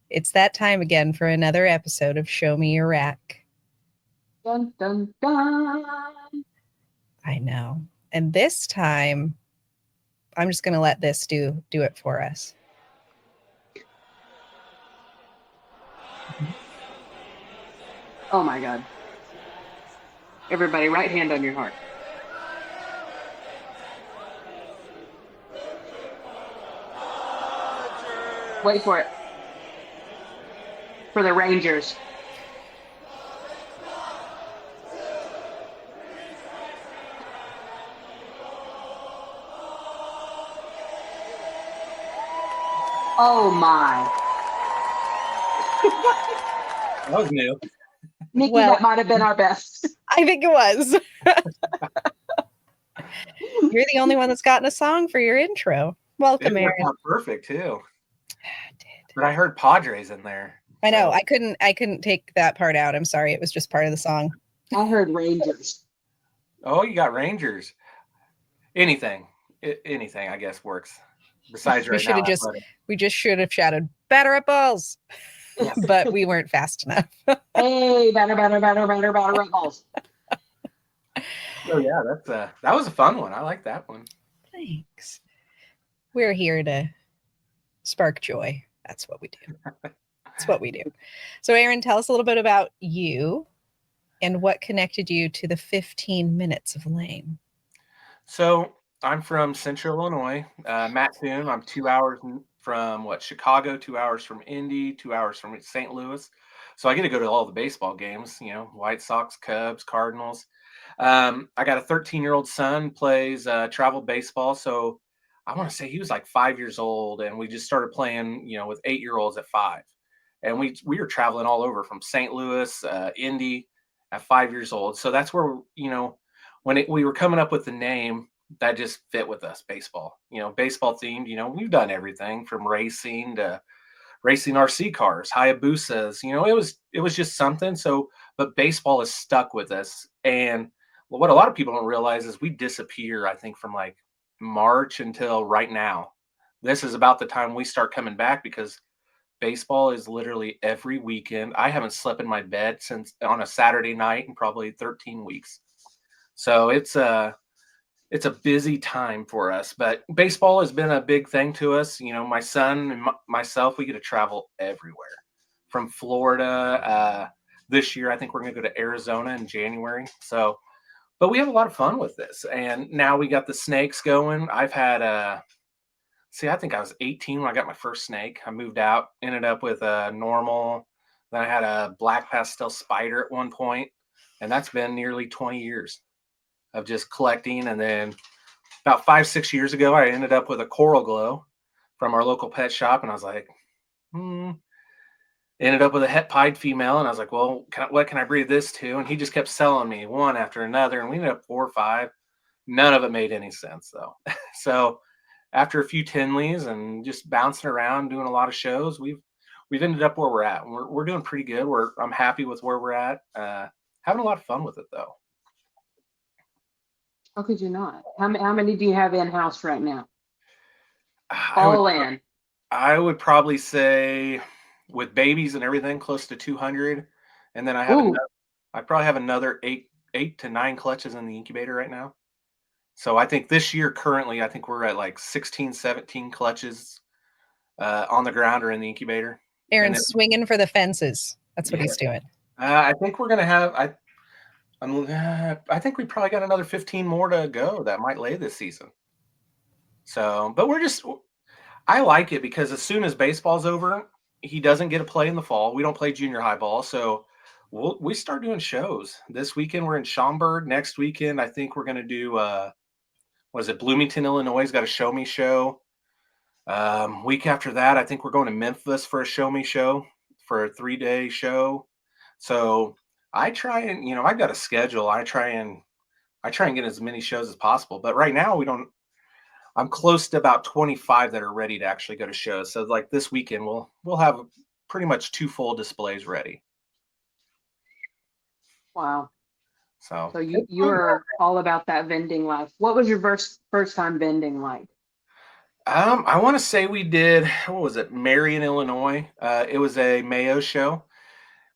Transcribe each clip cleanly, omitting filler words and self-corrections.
It's that time again for another episode of Show Me Your Rack. Dun, dun, dun. I know. And this time, I'm just going to let this do it for us. Oh my God. Everybody, right hand on your heart. Wait for it. For the Rangers. Oh my. That was new. Nikki, Well- that might have been our best. I think it was. You're the only one that's gotten a song for your intro. Welcome, It worked Aaron. out perfect too. It did. But I heard Padres in there. I know. so- I couldn't take that part out. I'm sorry. It was just part of the song. I heard Rangers. Oh, you got Rangers. Anything, I guess works. Besides, We right should now, have just Athletic. we just should have shouted batter up balls, Yes. but we weren't fast enough. Hey, batter, balls. Oh yeah, that was a fun one. I like that one. Thanks. We're here to spark joy. That's what we do. That's what we do. So, Aaron, tell us a little bit about you and what connected you to the 15 minutes of lame. So I'm from Central Illinois, Mattoon. I'm 2 hours from Chicago, 2 hours from Indy, 2 hours from St. Louis. So I get to go to all the baseball games. White Sox, Cubs, Cardinals. I got a 13-year-old son, plays travel baseball. So I want to say he was like 5 years old, and we just started playing, with 8-year-olds at 5. And we were traveling all over from St. Louis, Indy, at 5 years old. So that's where when we were coming up with the name, that just fit with us, baseball. Baseball themed. We've done everything from racing to racing RC cars, Hayabusas. It was just something. So, but baseball is stuck with us. And what a lot of people don't realize is we disappear, I think, from like March until right now. This is about the time we start coming back because baseball is literally every weekend. I haven't slept in my bed since on a Saturday night in probably 13 weeks. So it's a busy time for us, but baseball has been a big thing to us. My son and myself, we get to travel everywhere from Florida. This year, I think we're going to go to Arizona in January. So, but we have a lot of fun with this. And now we got the snakes going. I've had I think I was 18 when I got my first snake. I moved out, ended up with a normal. Then I had a black pastel spider at one point, and that's been nearly 20 years of just collecting. And then about 5-6 years ago, I ended up with a coral glow from our local pet shop, and I was like, ended up with a het pied female, and I was like, well, what can I breed this to? And he just kept selling me one after another, and we ended up 4 or 5. None of it made any sense though. So after a few Tinleys and just bouncing around, doing a lot of shows, we've ended up where we're at. We're doing pretty good. I'm happy with where we're at. Having a lot of fun with it though. How could you not? How many do you have in house right now? I would probably say, with babies and everything, close to 200, and then I probably have another 8 to 9 clutches in the incubator right now. So I think this year currently, I think we're at like 16, 17 clutches on the ground or in the incubator. Aaron's swinging for the fences. That's what he's doing. I think we're gonna have. I think we probably got another 15 more to go that might lay this season. So, but I like it because as soon as baseball's over, he doesn't get to play in the fall. We don't play junior high ball, so we start doing shows. This weekend we're in Schaumburg. Next weekend I think we're going to do Bloomington, Illinois has got a show me show. Week after that I think we're going to Memphis for a show me show for a 3-day show. So I try and I've got a schedule. I try and get as many shows as possible. But right now I'm close to about 25 that are ready to actually go to shows. So like this weekend, we'll have pretty much 2 full displays ready. Wow. So you're all about that vending life. What was your first time vending like? I want to say we did, what was it, Marion, Illinois. It was a Mayo show.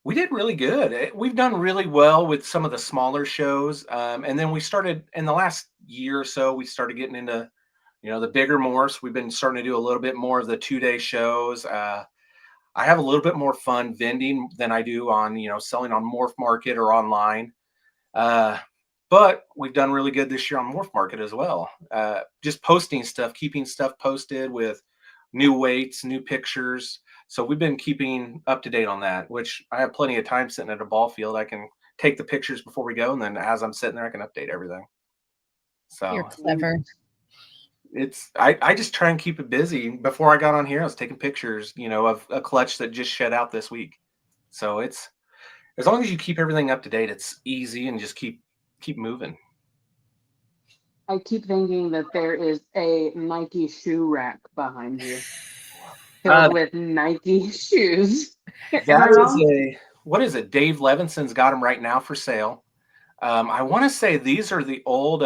We did really good. We've done really well with some of the smaller shows. And then we started in the last year or so, we started getting into, the bigger morphs. We've been starting to do a little bit more of the 2-day shows. I have a little bit more fun vending than I do on, selling on Morph Market or online. Uh, but we've done really good this year on Morph Market as well. Just posting stuff, keeping stuff posted with new weights, new pictures. So we've been keeping up to date on that, which I have plenty of time sitting at a ball field. I can take the pictures before we go, and then as I'm sitting there, I can update everything. You're So clever. I just try and keep it busy. Before I got on here, I was taking pictures, of a clutch that just shed out this week. So it's as long as you keep everything up to date, it's easy and just keep moving. I keep thinking that there is a Nike shoe rack behind you Uh, filled with Nike shoes. Am I that is wrong? what is it? Dave Levinson's got them right now for sale. I want to say these are the old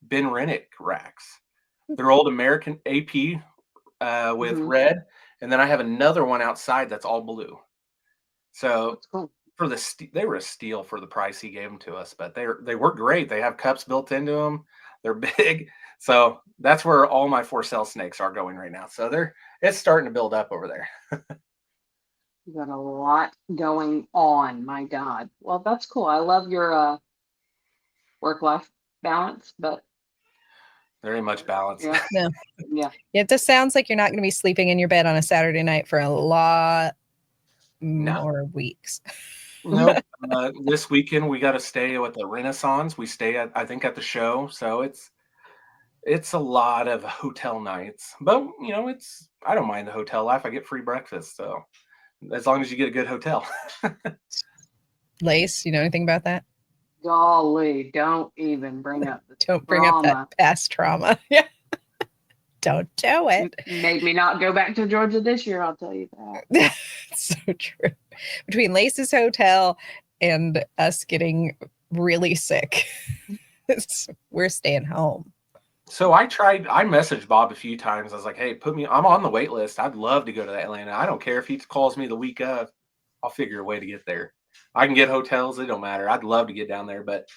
Ben Rennick racks. They're old American AP with Mhm. red, and then I have another one outside that's all blue. So That's cool. for they were a steal for the price he gave them to us, but they work great. They have cups built into them. They're big, so that's where all my for sale snakes are going right now. So it's starting to build up over there. You got a lot going on. My God. Well, that's cool. I love your work-life balance, but Very much balanced. yeah, No. yeah. It just sounds like you're not going to be sleeping in your bed on a Saturday night for a lot No, more weeks. nope. This weekend we got to stay at the Renaissance. We stay I think at the show, so it's a lot of hotel nights. But I don't mind the hotel life. I get free breakfast, so as long as you get a good hotel. Lace, you know anything about that? Golly, don't even bring up the Don't bring up trauma. that past trauma. Yeah. Don't do it. Made me not go back to Georgia this year, I'll tell you that. So true. Between Lace's hotel and us getting really sick, we're staying home. So I messaged Bob a few times. I was like, hey, I'm on the wait list. I'd love to go to Atlanta. I don't care if he calls me the week of, I'll figure a way to get there. I can get hotels. It don't matter. I'd love to get down there, but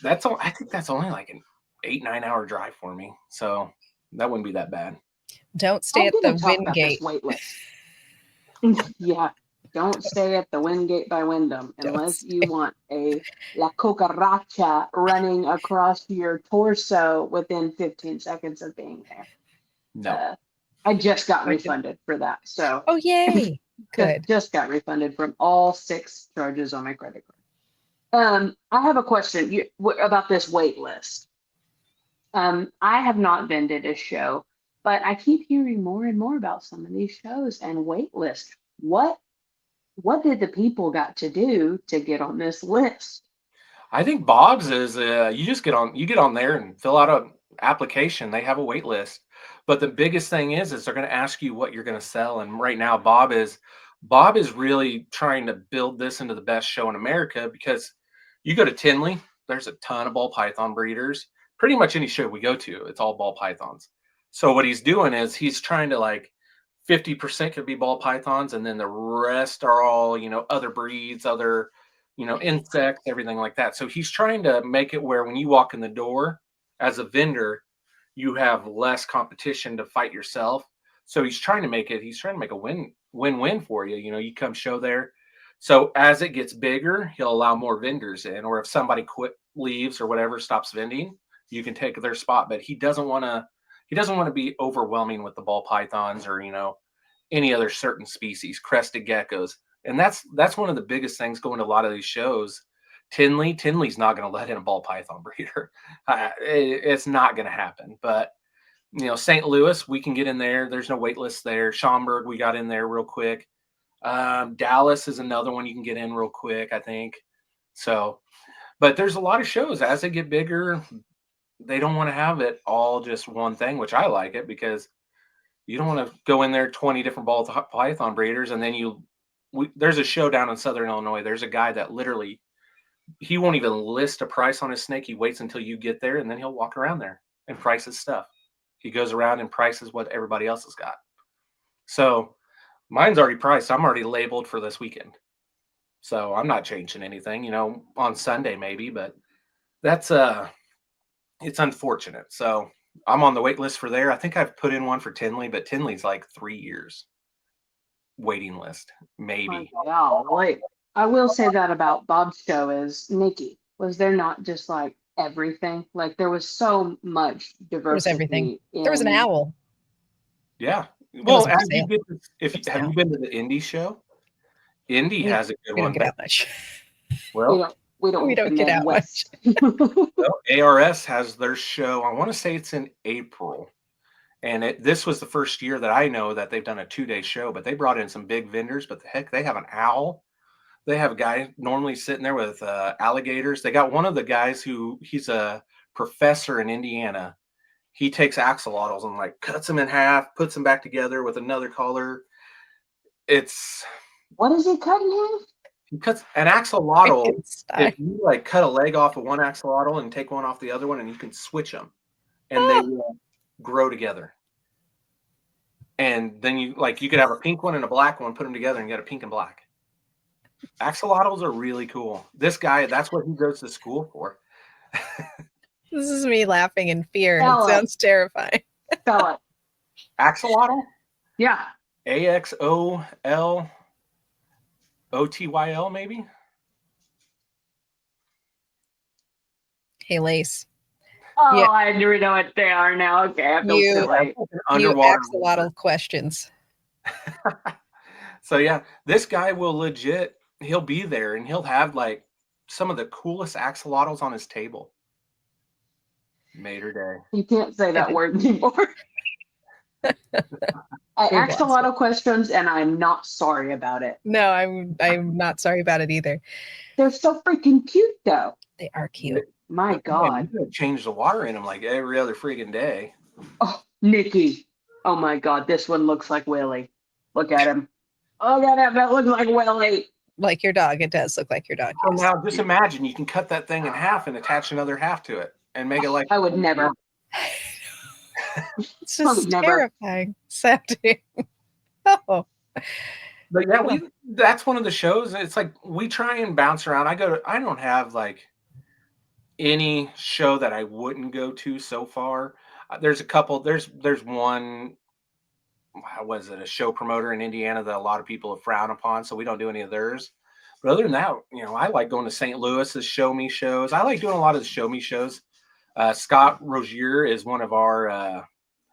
I think that's only like an 8-9 hour drive for me. So that wouldn't be that bad. Don't stay I'm at the gonna talk about this Wingate. wait list. Yeah, don't stay at the Wingate by Wyndham Don't unless stay. you want a La Cucaracha running across your torso within 15 seconds of being there. No. I just got Okay. refunded for that. So Oh, yay. Good. just got refunded from all 6 charges on my credit card. I have a question about this wait list. I have not vended a show, but I keep hearing more and more about some of these shows and wait lists. What did the people got to do to get on this list? I think Bob's is you just get on there and fill out an application. They have a wait list. But the biggest thing is they're going to ask you what you're going to sell. And right now, Bob is really trying to build this into the best show in America because you go to Tinley, there's a ton of ball python breeders. Pretty much any show we go to, it's all ball pythons. So what he's doing is he's trying to 50% could be ball pythons, and then the rest are all, other breeds, other, insects, everything like that. So he's trying to make it where when you walk in the door as a vendor, you have less competition to fight yourself. So he's trying to make a win-win for you. You come show there. So as it gets bigger, he'll allow more vendors in, or if somebody leaves or whatever, stops vending, you can take their spot. But he doesn't want to be overwhelming with the ball pythons or, any other certain species, crested geckos. And that's one of the biggest things going to a lot of these shows. Tinley's not going to let in a ball python breeder. It's not going to happen. But St. Louis, we can get in there. There's no wait list there. Schaumburg, we got in there real quick. Dallas is another one you can get in real quick, I think. So, but there's a lot of shows as they get bigger. They don't want to have it all just one thing, which I like it because you don't want to go in there 20 different ball python breeders and then there's a show down in Southern Illinois. There's a guy that literally he won't even list a price on his snake. He waits until you get there and then he'll walk around there and price his stuff. He goes around and prices what everybody else has got. So mine's already priced. I'm already labeled for this weekend. So I'm not changing anything, on Sunday maybe, but that's it's unfortunate. So I'm on the wait list for there. I think I've put in one for Tinley, but Tinley's like 3 years waiting list, maybe. Wow, wait. I will say that about Bob's show is Nikki. Was there not just like everything? Like there was so much There was everything. diversity. There was an owl. Yeah. Well, wasn't for as you sale. get It's have you now. been to the indie show? Indie We- has a good We one. don't get out much. Well, we don't We don't get out West. ARS has their show. I want to say it's in April. And this was the first year that I know that they've done a 2-day show, but they brought in some big vendors. But the heck, they have an owl. They have a guy normally sitting there with alligators. They got one of the guys he's a professor in Indiana. He takes axolotls and like cuts them in half, puts them back together with another color. What is he cutting half? He cuts an axolotl. Frankenstein. If you like cut a leg off of one axolotl and take one off the other one, and you can switch them, and they will grow together. And then you could have a pink one and a black one, put them together, and get a pink and black. Axolotls are really cool. This guy, that's what he goes to school for. This is me laughing in fear. Spell It it. sounds terrifying. Spell it. Axolotl? Yeah. AXOLOTYL, maybe? Hey, Lace. Oh, Yeah. I do know what they are now. Okay, I feel You- silly. New Underwater. axolotl questions. So yeah, this guy will legit, he'll be there and he'll have like some of the coolest axolotls on his table. Made her day. You can't say that word anymore. I We've asked a lost lot of questions and I'm not sorry about it. No, I'm not sorry about it either. They're so freaking cute though. They are cute. My Man, God. you gotta change the water in them like every other freaking day. Oh, Nikki. Oh my God. This one looks like Willie. Look at him. Oh, that looks like Willie. Like your dog. It does look like your dog. So yes. now just imagine you can cut that thing in half and attach another half to it and make it like I would never. It's just Never. terrifying. Sadly. Oh, But yeah, that's one of the shows. It's like we try and bounce around. I don't have like any show that I wouldn't go to so far. There's a couple. There's one. How was it? A show promoter in Indiana that a lot of people have frowned upon, so we don't do any of theirs. But other than that, I like going to St. Louis's show me shows. I like doing a lot of the show me shows. Scott Rozier is one of our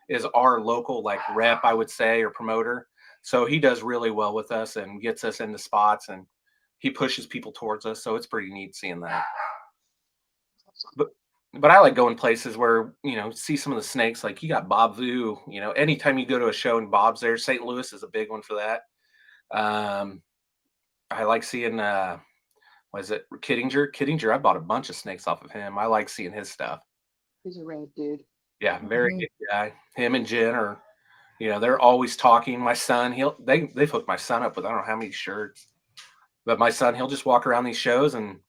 local like rep, I would say, or promoter. So he does really well with us and gets us into spots, and he pushes people towards us. So it's pretty neat seeing that. But I like going places where, see some of the snakes. Like you got Bob Vu, anytime you go to a show and Bob's there. St. Louis is a big one for that. I like seeing, what is it, Kittinger? Kittinger, I bought a bunch of snakes off of him. I like seeing his stuff. He's a rad dude. Yeah, very good guy. Him and Jen are, they're always talking. My son, they've hooked my son up with I don't know how many shirts. But my son, he'll just walk around these shows and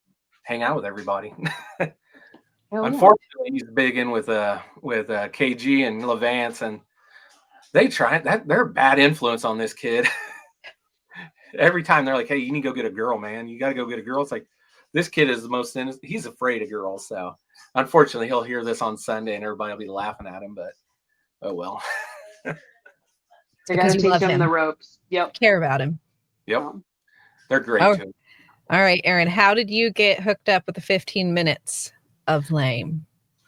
hang out with everybody. Hell yeah. Unfortunately, he's big in with KG and Levance, and they try that. They're a bad influence on this kid. Every time they're like, "Hey, you need to go get a girl, man. You got to go get a girl." It's like this kid is the most innocent. He's afraid of girls. So unfortunately, he'll hear this on Sunday, and everybody will be laughing at him. But oh well. They because gotta you teach love him him. the ropes. Yep. care about him. Yep, they're great Oh. too. All right, Aaron, how did you get hooked up with the 15 minutes of lame?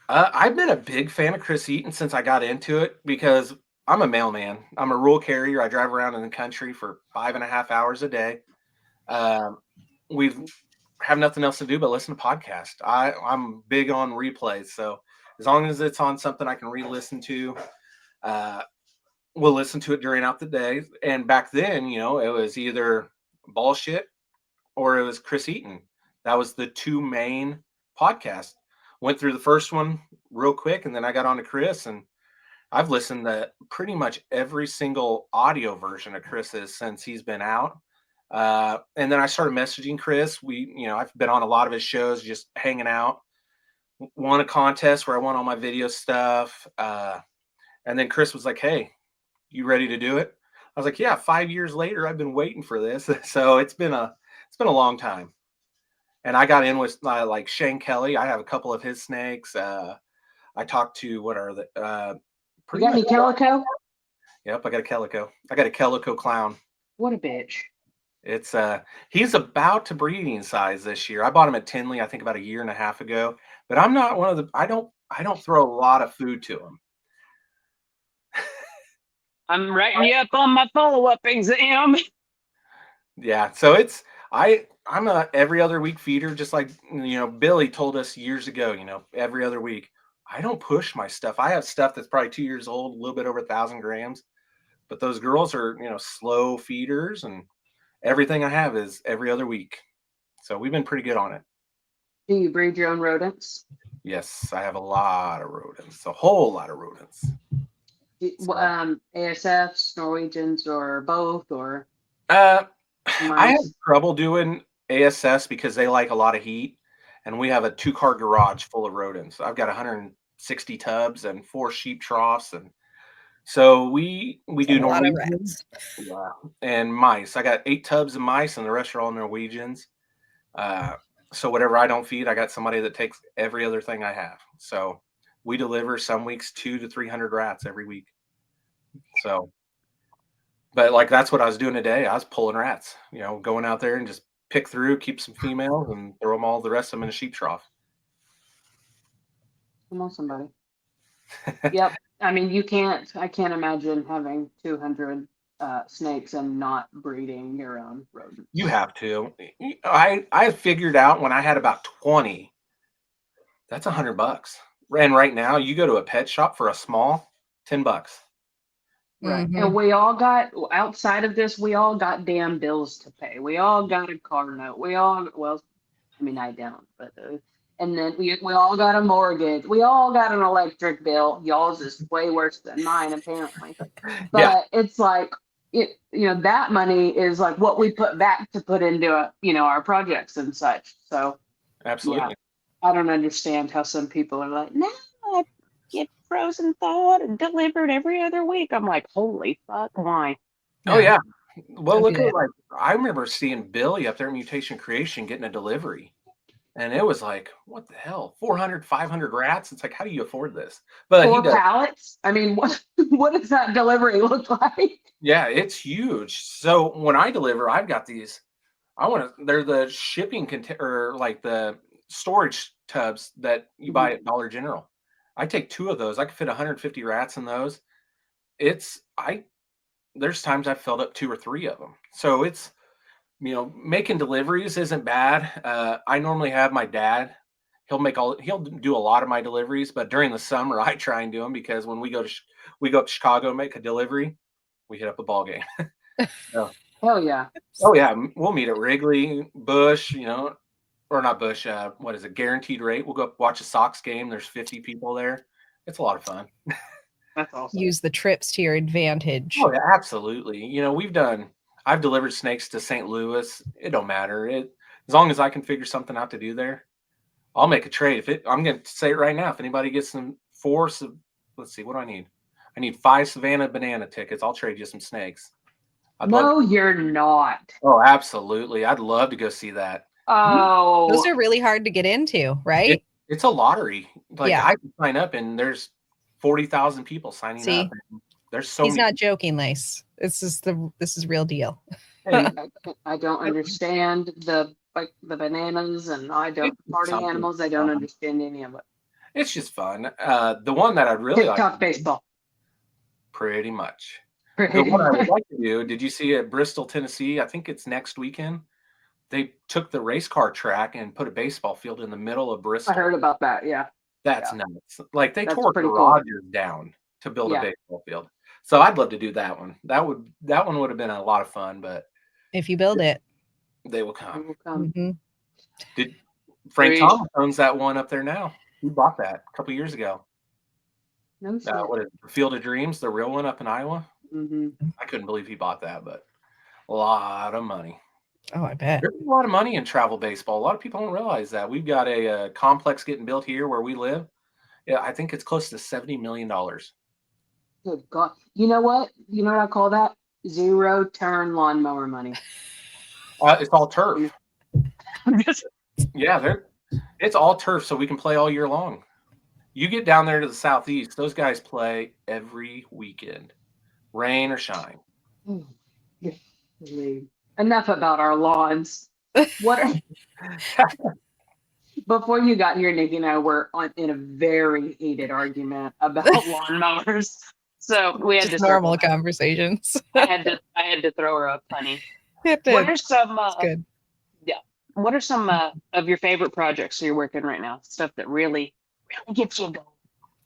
I've been a big fan of Chris Eaton since I got into it because I'm a mailman. I'm a rural carrier. I drive around in the country for 5.5 hours a day. We have nothing else to do but listen to podcasts. I'm big on replays. So as long as it's on something I can re-listen to, we'll listen to it during out the day. And back then, it was either bullshit or it was Chris Eaton. That was the two main podcasts. Went through the first one real quick, and then I got on to Chris, and I've listened to pretty much every single audio version of Chris's since he's been out. And then I started messaging Chris. I've been on a lot of his shows, just hanging out. Won a contest where I won all my video stuff. And And then Chris was like, "Hey, you ready to do it?" I was like, "Yeah." 5 years later, I've been waiting for this, so it's been a long time. And I got in with like Shane Kelly. I have a couple of his snakes. I talked to what are the You pretty got much. any calico? Yep, I got a calico. I got a calico clown. What a bitch. It's he's about to breeding size this year. I bought him at Tinley, I think about a year and a half ago. But I'm not one of the. I don't throw a lot of food to him. I'm writing you up on my follow-up exam. Yeah, so I'm a every other week feeder, just like Billy told us years ago. Every other week. I don't push my stuff. I have stuff that's probably 2 years old, a little bit over 1,000 grams. But those girls are slow feeders, and everything I have is every other week. So we've been pretty good on it. Do you breed your own rodents? Yes, I have a lot of rodents, a whole lot of rodents. ASFs, Norwegians, or both, or I have mice? trouble doing ASS because they like a lot of heat, and we have a 2-car garage full of rodents. I've got 160 tubs and 4 sheep troughs, and so we do A lot of Norwegians, rats. yeah, and mice. I got 8 tubs of mice, and the rest are all Norwegians. So whatever I don't feed, I got somebody that takes every other thing I have. So we deliver some weeks 200 to 300 rats every week. So, but like that's what I was doing today. I was pulling rats, going out there and just pick through, keep some females, and throw them all. The rest of them in a sheep trough. Come on, somebody. Yep. I mean, I can't imagine having 200 snakes and not breeding your own rodents. You have to. I figured out when I had about 20, that's $100. And right now, you go to a pet shop for a small, $10. Right. Mhm. And we all got, outside of this, we all got damn bills to pay. We all got a car note. Well, I mean, I don't, but, and then we all got a mortgage. We all got an electric bill. Y'all's is way worse than mine, apparently. But Yeah. it's like, that money is like what we put back to put into, our projects and such. So, Absolutely. I don't understand how some people are like, no, I get frozen thawed and delivered every other week. I'm like, holy fuck, why? Oh, yeah. Well, Don't look do at that. I remember seeing Billy up there at Mutation Creation getting a delivery. And it was like, what the hell? 400, 500 rats? It's like, how do you afford this? But he 4 does. pallets? I mean, what does that delivery look like? Yeah, it's huge. So when I deliver, I've got these. They're the shipping container, like the storage tubs that you buy at Dollar General. I take 2 of those. I can fit 150 rats in those. There's times I've filled up 2 or 3 of them. So it's, making deliveries isn't bad. I normally have my dad. He'll do a lot of my deliveries, but during the summer I try and do them because when we go up to Chicago and make a delivery, we hit up a ball game. So, Hell yeah. oh yeah, we'll meet at Wrigley, Bush, or not Bush. What is it? Guaranteed Rate. We'll go up, watch a Sox game. There's 50 people there. It's a lot of fun. That's awesome. Use the trips to your advantage. Oh yeah, absolutely. I've delivered snakes to St. Louis. It don't matter. As long as I can figure something out to do there, I'll make a trade. I'm going to say it right now. If anybody gets some let's see, what do I need? I need 5 Savannah banana tickets. I'll trade you some snakes. No, you're not. Oh, absolutely. I'd love to go see that. Oh, Those are really hard to get into, right? It's a lottery. Like Yeah. I can sign up and there's 40,000 people signing See? up. There's so He's many. not joking, Lace. This is real deal. I don't understand the bananas, and I don't party something animals. I don't fun. understand any of it. It's just fun. The one that I'd really TikTok like, baseball. pretty much. The one I would like to do, did you see at Bristol, Tennessee? I think it's next weekend. They took the race car track and put a baseball field in the middle of Bristol. I heard about that. Yeah. That's nuts. Like they That's tore pretty cool. garages down to build a baseball field. So I'd love to do that one. That one would have been a lot of fun, but If you build it. they will come. It will come. Mhm. Did Frank Great. Thomas owns that one up there now? He bought that a couple years ago. No shit. What is it? Field of Dreams, the real one up in Iowa? Mm-hmm. I couldn't believe he bought that, but a lot of money. Oh, I bet. There's a lot of money in travel baseball. A lot of people don't realize that. We've got a complex getting built here where we live. Yeah, I think it's close to $70 million. Good God. You know what? You know what I call that? Zero turn lawnmower money. It's all turf. Yeah, it's all turf, so we can play all year long. You get down there to the southeast; those guys play every weekend, rain or shine. Enough about our lawns. What are, before you got here, Nikki and I were in a very heated argument about lawnmowers. So we had Just to normal circle back. conversations. I had to throw her up, honey. It What did. are some It's good. what are some of your favorite projects you're working right now? Stuff that really gets you going.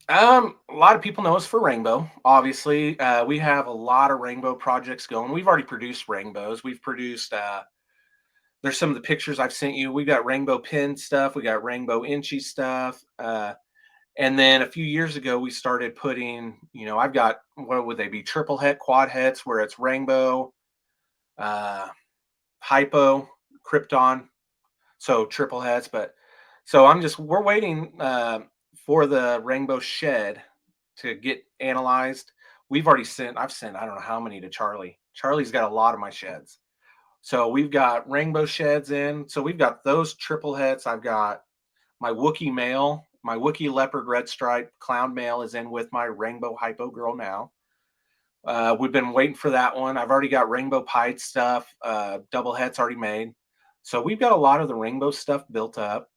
A lot of people know us for Rainbow. Obviously, we have a lot of Rainbow projects going. We've already produced rainbows. We've produced. There's some of the pictures I've sent you. We got rainbow pin stuff. We got rainbow inchy stuff. And then a few years ago, we started putting. I've got, what would they be? Triple het, quad hets, where it's rainbow, hypo, krypton. So triple hets, but so we're waiting for the rainbow shed to get analyzed. I've sent I don't know how many to Charlie. Charlie's got a lot of my sheds. So we've got rainbow sheds in. So we've got those triple hets. I've got my Wookiee male, my Wookiee leopard red stripe clown male is in with my rainbow hypo girl now. We've been waiting for that one. I've already got rainbow pied stuff. Double hets already made. So we've got a lot of the rainbow stuff built up.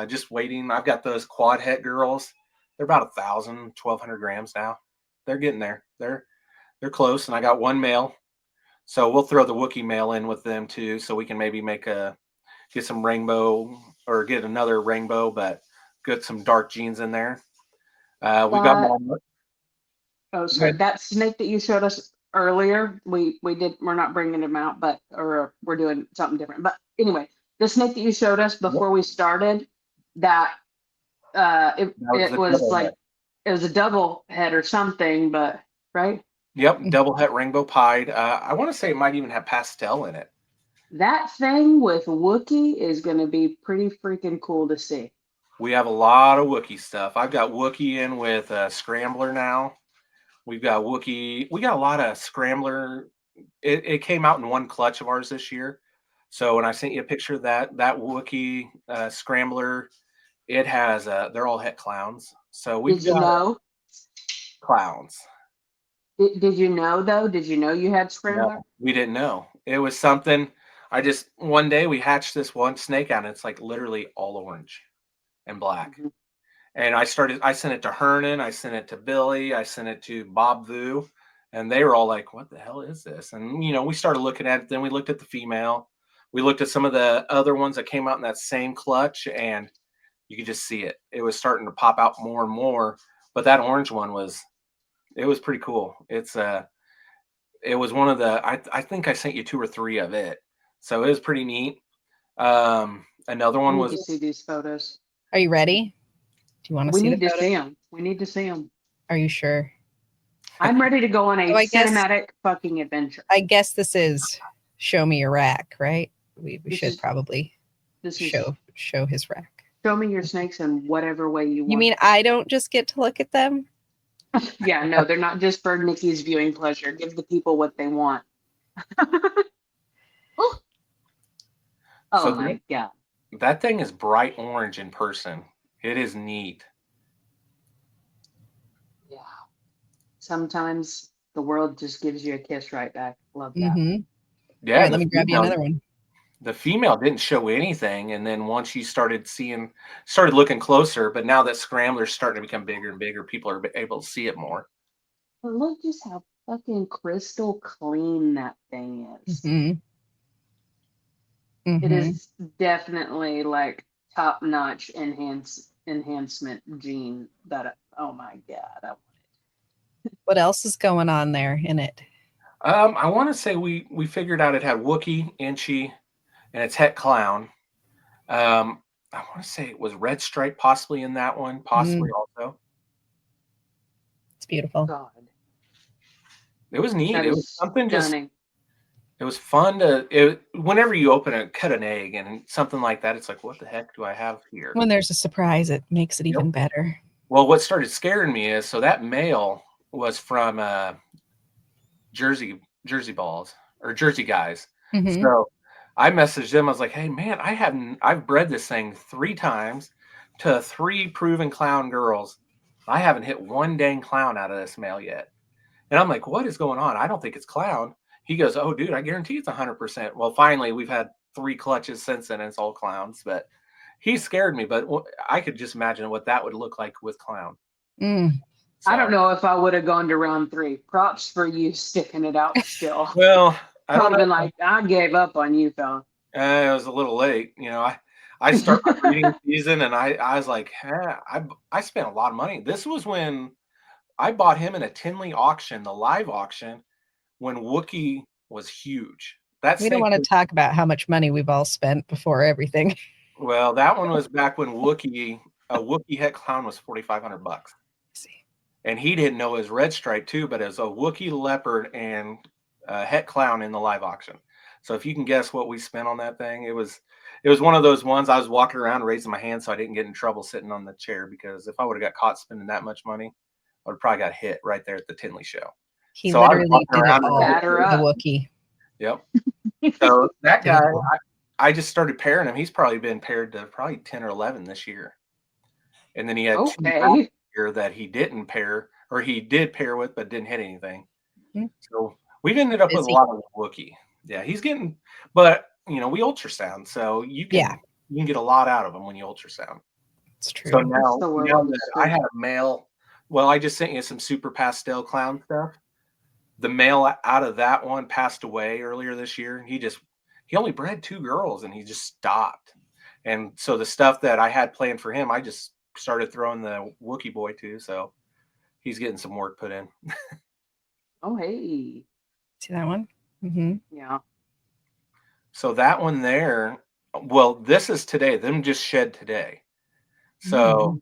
Just waiting. I've got those quad het girls. They're about 1,000, 1,200 grams now. They're getting there. They're close. And I got one male. So we'll throw the Wookiee male in with them too. So we can maybe get some rainbow or get another rainbow, but get some dark jeans in there. We've got more. Oh, sorry. That snake that you showed us earlier, we're not bringing him out, or we're doing something different. But anyway, the snake that you showed us before we started, it was a double head or something, but right? Yep, double het rainbow pied. I want to say it might even have pastel in it. That thing with Wookiee is going to be pretty freaking cool to see. We have a lot of Wookiee stuff. I've got Wookiee in with Scrambler now. We've got Wookiee. We got a lot of Scrambler. It came out in one clutch of ours this year. So when I sent you a picture of that Wookiee Scrambler, it has they're all het clowns. So we've got clowns. Did you know though? Did you know you had Scrambler? No, we didn't know. It was something. One day we hatched this one snake out and it's like literally all orange and black. Mm-hmm. And I sent it to Hernan, I sent it to Billy, I sent it to Bob Vu, and they were all like, what the hell is this? And, we started looking at it. Then we looked at the female. We looked at some of the other ones that came out in that same clutch, and you could just see it. It was starting to pop out more and more. But that orange one was pretty cool. It was one of the, I think I sent you 2 or 3 of it. So it was pretty neat. Another one was. To see these photos. Are you ready? Do you want to see the photos? See them. We need to see them. Are you sure? I'm ready to go on a cinematic fucking adventure. I guess this is show me your rack, right? We should probably show his rack. Show me your snakes in whatever way you want. You mean I don't just get to look at them? Yeah, no, they're not just for Nikki's viewing pleasure. Give the people what they want. Oh my God. That thing is bright orange in person. It is neat. Yeah. Sometimes the world just gives you a kiss right back. Love that. Mm-hmm. Yeah. Right, let me grab you another one. The female didn't show anything. And then once you started looking closer, but now that Scrambler's starting to become bigger and bigger, people are able to see it more. But look just how fucking crystal clean that thing is. Mm-hmm. Mm-hmm. It is definitely like top-notch enhancement gene that oh my God. What else is going on there in it? I want to say we figured out it had Wookiee, Inchy, and it's het clown. I want to say it was red stripe possibly in that one, possibly also. It's beautiful. God. It was neat. It was something stunning. It was fun whenever you cut an egg and something like that, it's like, what the heck do I have here? When there's a surprise, it makes it even better. Well, what started scaring me is, so that male, was from Jersey Balls or Jersey Guys. Mhm. So I messaged them. I was like, "Hey man, I've bred this thing 3 times to 3 proven clown girls. I haven't hit one dang clown out of this male yet." And I'm like, "What is going on? I don't think it's clown." He goes, "Oh, dude, I guarantee it's 100%." Well, finally, we've had 3 clutches since then, and it's all clowns. But he scared me. But I could just imagine what that would look like with clown. Mm. I don't So, know if I would have gone to round 3. Props for you sticking it out still. well, I I don't would have know. been like, I gave up on you, fella. It was a little late. I start my breeding season, and I was like, I spent a lot of money. This was when I bought him in a Tinley auction, the live auction, when Wookie was huge. That We don't snake want to was, talk about how much money we've all spent before everything. well, that one was back when a Wookie het clown was $4,500. See. And he didn't know his red stripe too, but it was a Wookie leopard and a het clown in the live auction. So if you can guess what we spent on that thing, it was one of those ones. I was walking around raising my hand so I didn't get in trouble sitting on the chair, because if I would have got caught spending that much money, I would probably got hit right there at the Tinley show. He So I was literally walking did it around all Batter for the up. Wookiee. Yep. So that Did it guy, all. I just started pairing him. He's probably been paired to probably 10 or 11 this year. And then he had 2 last Okay. year that he didn't pair, or he did pair with but didn't hit anything. Mhm. So we've ended up with a Busy. lot of Wookiee. Yeah, he's getting, but we ultrasound, so you Yeah. can get a lot out of them when you ultrasound. It's true. So now, So well now that I understood. had a male, well, I just sent you some super pastel clown stuff. The male out of that one passed away earlier this year. He only bred 2 girls and he just stopped. And so the stuff that I had planned for him, I just started throwing the Wookiee boy to. So he's getting some work put in. Oh, hey. See that one? Mm-hmm. Yeah. So that one there, well, this is today. Them just shed today. So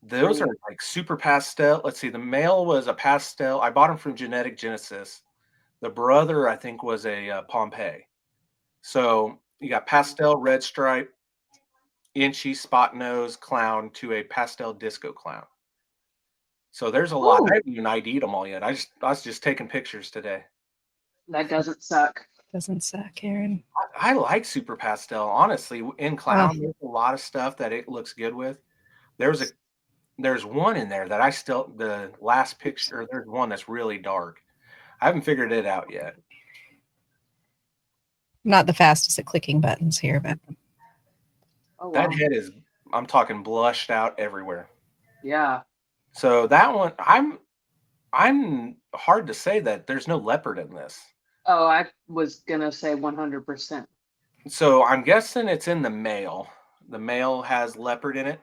those are Cool. like super pastel. Let's see. The male was a pastel. I bought him from Genetic Genesis. The brother, I think, was a Pompeii. So you got pastel red stripe, inchy spot nose clown to a pastel disco clown. So there's a lot. Ooh, I haven't even ID'd them all yet. I was just taking pictures today. that doesn't suck. Doesn't suck, Aaron. I like super pastel. Honestly, in clown, there's a lot of stuff that it looks good with. There's one in there that the last picture, there's one that's really dark. I haven't figured it out yet. Not the fastest at clicking buttons here, but Oh, wow. That head is, I'm talking blushed out everywhere. Yeah. So that one, I'm hard to say that there's no leopard in this. Oh, I was going to say 100%. So I'm guessing it's in the male. The male has leopard in it.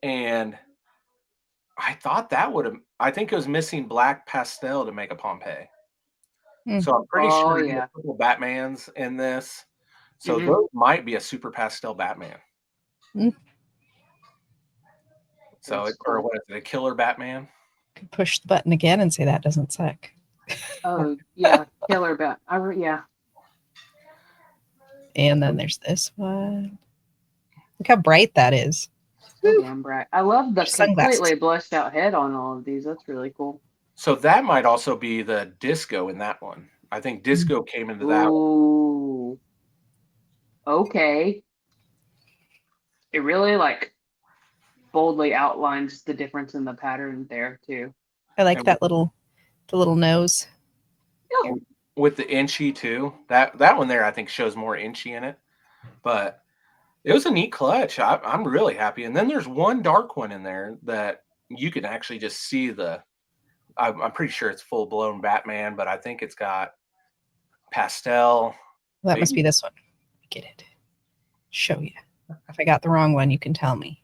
And I thought I think it was missing black pastel to make a Pompeii. So I'm pretty Oh, sure there's yeah. a couple Batmans in this. So Mhm. those might be a super pastel Batman. Mm. So, That's or cool. what is it, a killer Batman? could push the button again and say that doesn't suck. Oh, yeah. Killer bat. Yeah. And then there's this one. Look how bright that is. So damn bright. I love the There's sunglasses. completely blushed out head on all of these. That's really cool. So that might also be the disco in that one. I think disco came into that one. Ooh. Okay. It really boldly outlines the difference in the pattern there too. I like And that the little nose. with the inchy too. That one there I think shows more inchy in it. But it was a neat clutch. I'm really happy. And then there's one dark one in there that you can actually just see I'm pretty sure it's full blown Batman, but I think it's got pastel. Well, that must be this one. Get it. Show you. If I got the wrong one, you can tell me.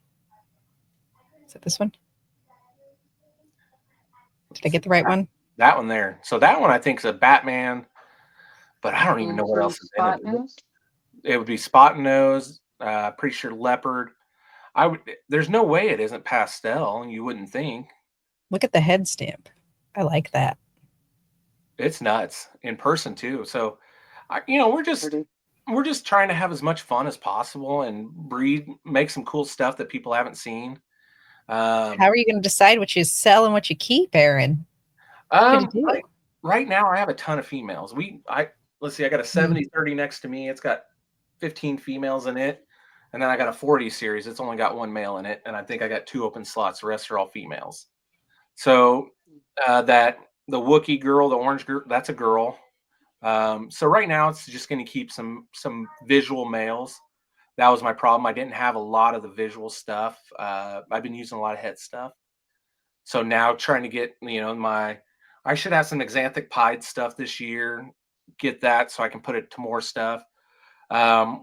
Is it this one? Did I get the right one? That one there. So that one I think is a Batman, but I don't even know what else is in Spot it. nose? It would be spot nose. Pretty sure leopard. There's no way it isn't pastel. You wouldn't think. Look at the head stamp. I like that. It's nuts in person too. So, we're just trying to have as much fun as possible and make some cool stuff that people haven't seen. How are you going to decide what you sell and what you keep, Aaron? Can do Right, it. right now I have a ton of females. Let's see, I got a 70-30 next to me. It's got 15 females in it. And then I got a 40 series. It's only got one male in it. And I think I got 2 open slots. The rest are all females. So that the Wookiee girl, the orange girl, that's a girl. So right now it's just going to keep some visual males. That was my problem. I didn't have a lot of the visual stuff. I've been using a lot of het stuff. So now trying to get, I should have some Xanthic Pied stuff this year. Get that so I can put it to more stuff.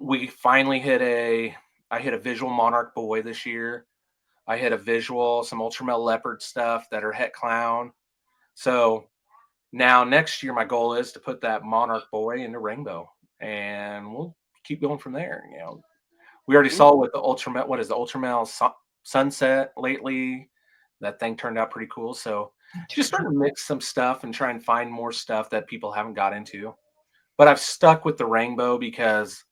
We finally I hit a visual Monarch Boy this year. I hit a visual, some Ultramel Leopard stuff that are Het Clown. So now next year, my goal is to put that Monarch Boy into Rainbow, and we'll keep going from there. We already saw with the Ultramel, what is the Ultramel Sunset lately? That thing turned out pretty cool. So just trying to mix some stuff and try and find more stuff that people haven't got into. But I've stuck with the Rainbow because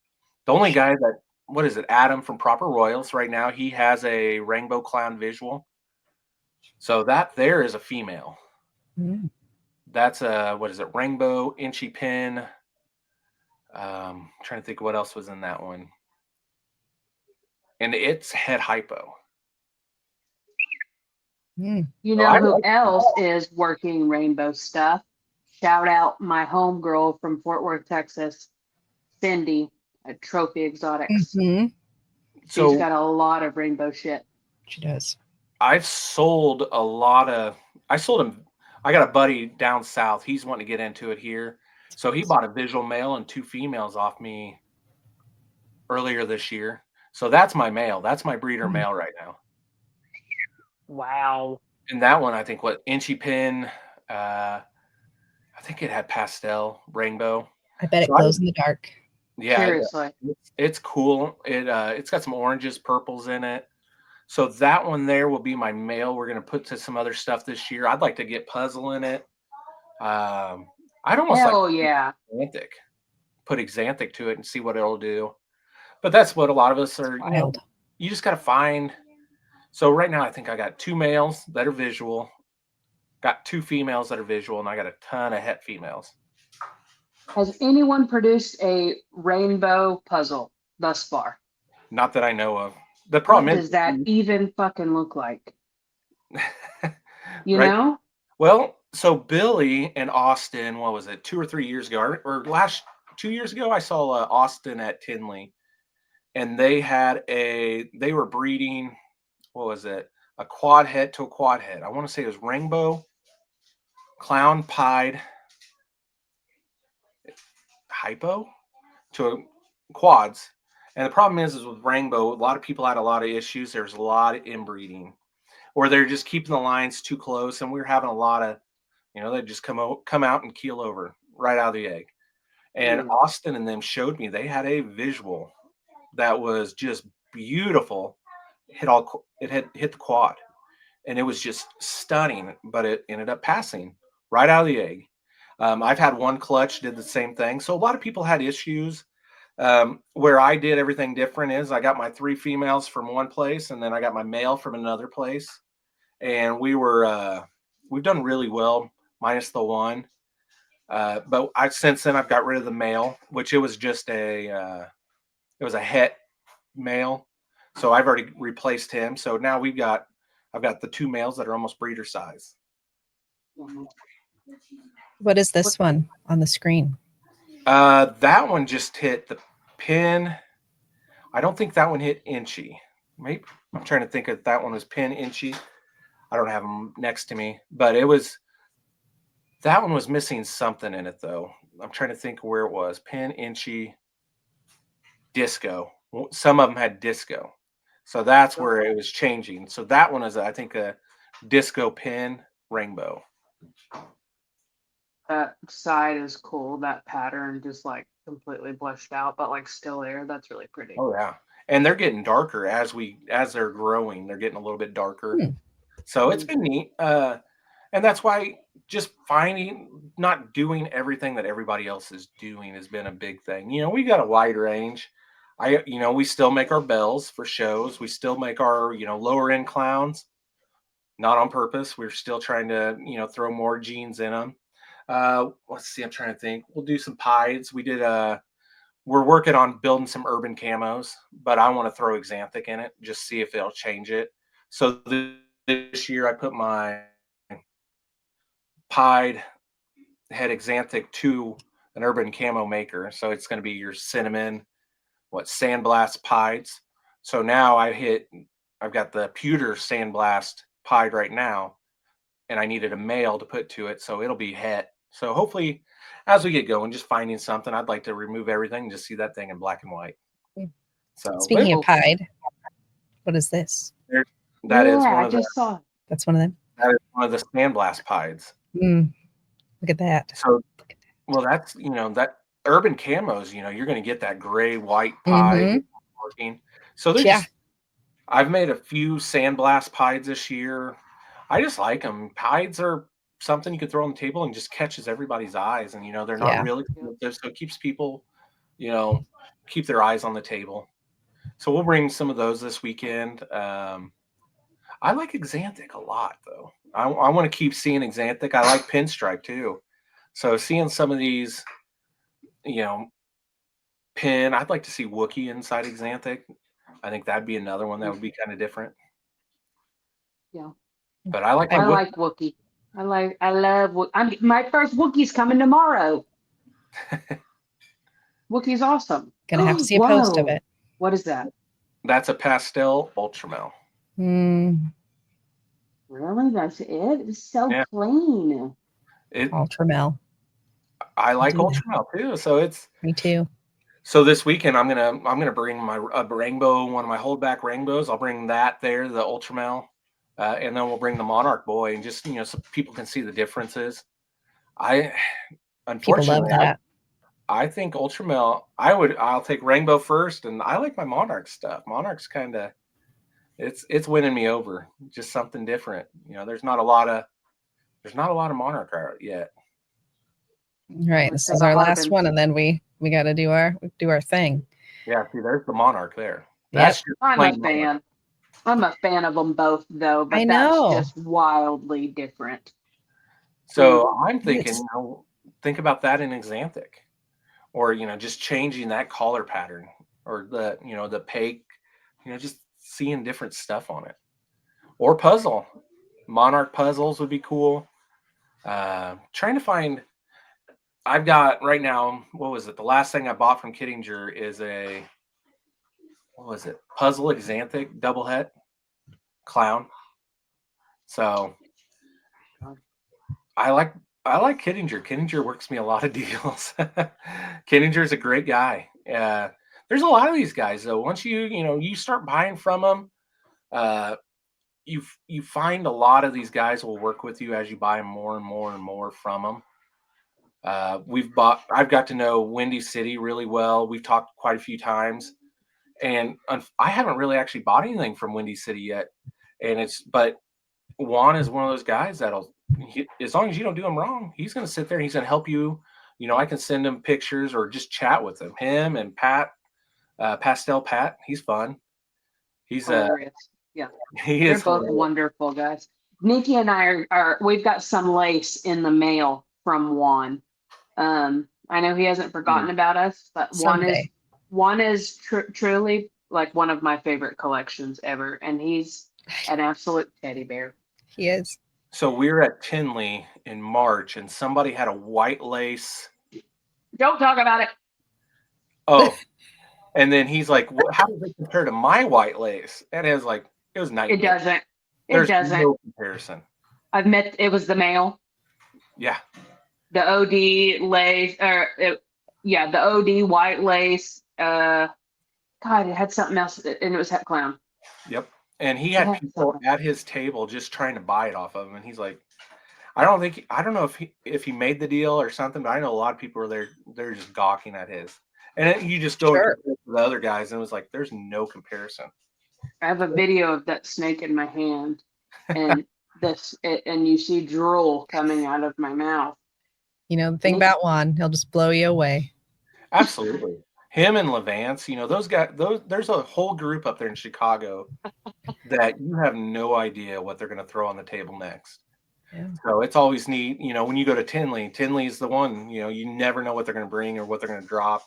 the only guy that, what is it, Adam from Proper Royals right now, he has a Rainbow Clown visual. So that there is a female. Mm. That's a, what is it, Rainbow Inchy Pin. Trying to think what else was in that one. And it's Het Hypo. Mm. You So know I who like else is working Rainbow stuff? Shout out my homegirl from Fort Worth, Texas, Cindy at Trophy Exotics. Mhm. She's So got a lot of Rainbow shit. She does. I've sold a lot of, I sold him, I got a buddy down south. He's wanting to get into it here. So he bought a visual male and 2 females off me earlier this year. So that's my male. That's my breeder male right now. Wow. And that one, I think, what, Inchy Pin, I think it had pastel rainbow. I bet it So glows in the dark. Yeah, Seriously. it's cool. It's got some oranges, purples in it. So that one there will be my male. We're gonna put to some other stuff this year. I'd like to get puzzle in it. I'd almost Hell like yeah. Xanthic, put Xanthic to it and see what it'll do. But that's what a lot of us are. Wild. You just gotta find. So right now, I think I got 2 males that are visual, got 2 females that are visual, and I got a ton of het females. Has anyone produced a rainbow puzzle thus far? Not that I know of. The problem What is, does that even fucking look like? You right? know? Well, so Billy and Austin, what was it, 2 or 3 years ago, or last 2 years ago, I saw Austin at Tinley, and they were breeding, what was it, a quad head to a quad head. I want to say it was Rainbow Clown Pied Hypo to quads. And the problem is with Rainbow, a lot of people had a lot of issues. There's a lot of inbreeding, or they're just keeping the lines too close, and we were having a lot of, they just come out and keel over right out of the egg. And Austin and them showed me they had a visual that was just beautiful. It had hit the quad, and it was just stunning. But it ended up passing right out of the egg. I've had one clutch did the same thing. So a lot of people had issues. Where I did everything different is I got my 3 females from one place, and then I got my male from another place, and we've done really well minus the one. But since then I've got rid of the male, which it was just it was a het male, so I've already replaced him. So now I've got the 2 males that are almost breeder size. What is this one on the screen? That one just hit the pin. I don't think that one hit Inchy. Maybe I'm trying to think if that one was pin Inchy. I don't have them next to me, but that one was missing something in it though. I'm trying to think where it was. Pin Inchy disco. Some of them had disco, so that's where it was changing. So that one is, I think, a disco pin rainbow. That side is cool. That pattern just like completely blushed out, but like still there. That's really pretty. Oh yeah, and they're getting darker as they're growing. They're getting a little bit darker. So it's been neat. And that's why just not doing everything that everybody else is doing has been a big thing. We got a wide range. We still make our bells for shows. We still make our, lower end clowns. not on purpose. We're still trying to, throw more jeans in them. Let's see. I'm trying to think. We'll do some pies. We're working on building some urban camos, but I want to throw Xanthic in it, just see if it'll change it. So this year I put my pied head Xanthic to an urban camo maker. So it's going to be your cinnamon, sandblast pieds. So now I've got the pewter sandblast pied right now, and I needed a male to put to it. So it'll be het. So hopefully as we get going, just finding something, I'd like to remove everything and just see that thing in black and white. So Speaking of pied, what is this? that is Yeah, one I of the That's one of them. that is one of the sandblast pieds. Look at that. So well, that's that urban camos, you're going to get that gray white pie working. So there's I've made a few sandblast pieds this year. I just like them. Pieds are something you could throw on the table and just catches everybody's eyes, and they're not really expensive, so it keeps people, keep their eyes on the table. So we'll bring some of those this weekend. I like Xanthic a lot, though. I want to keep seeing Xanthic. I like pinstripe too. So seeing some of these, I'd like to see Wookiee inside Xanthic. I think that'd be another one that would be kind of different. Yeah. But I like Wookiee. I love my first Wookiee's coming tomorrow. Wookiee's awesome. Gonna have to see a post of it. What is that? That's a pastel Ultramel. Really? That's it? It's so clean. Ultramel. I like Ultramel too. So it's me too. So this weekend I'm gonna bring my rainbow, one of my holdback rainbows. I'll bring that there, the Ultramel, and then we'll bring the Monarch Boy, and just so people can see the differences. Unfortunately, love that. I think Ultramel. I'll take rainbow first, and I like my Monarch stuff. Monarch's kind of it's winning me over. Just something different. There's not a lot of Monarch art yet. Right. This is our last one, and then we got to do our thing. Yeah. See, there's the Monarch there. That's I'm a fan. Monarch. I'm a fan of them both, though. But that's just wildly different. So I'm thinking, think about that in Xanthic, or just changing that collar pattern, or the pake, just seeing different stuff on it, or puzzle. Monarch puzzles would be cool. Trying to find. I've got right now, what was it? The last thing I bought from Kittinger is Puzzle Xanthic double het clown. So I like Kittinger. Kittinger works me a lot of deals. Kittinger's a great guy. There's a lot of these guys though. Once you start buying from them, you find a lot of these guys will work with you as you buy more and more and more from them. I've got to know Windy City really well. We've talked quite a few times, and I haven't really actually bought anything from Windy City yet. But Juan is one of those guys as long as you don't do him wrong, he's going to sit there and he's going to help you. I can send him pictures or just chat with him. Him and Pat, Pastel Pat, he's fun. He's hilarious. Yeah, they're both wonderful guys. Nikki and I we've got some lace in the mail from Juan. I know he hasn't forgotten about us, but one is truly like one of my favorite collections ever, and he's an absolute teddy bear. He is. So we were at Tinley in March, and somebody had a white lace. Don't talk about it. Oh, and then he's like, "How does it compare to my white lace?" And it was nice. It doesn't. There's no comparison. It was the male. Yeah. The OD lace, the OD white lace. God, it had something else, and it was Het Clown. Yep. And he had people at his table just trying to buy it off of him, and he's like, I don't know if he made the deal or something, but I know a lot of people were there. They're just gawking at his, and then you just go to the other guys, and it was like, there's no comparison. I have a video of that snake in my hand, and and you see drool coming out of my mouth. The thing about Juan, he'll just blow you away. Absolutely. Him and Levance, those guys, there's a whole group up there in Chicago that you have no idea what they're going to throw on the table next. Yeah. So it's always neat, when you go to Tinley is the one, you never know what they're going to bring or what they're going to drop.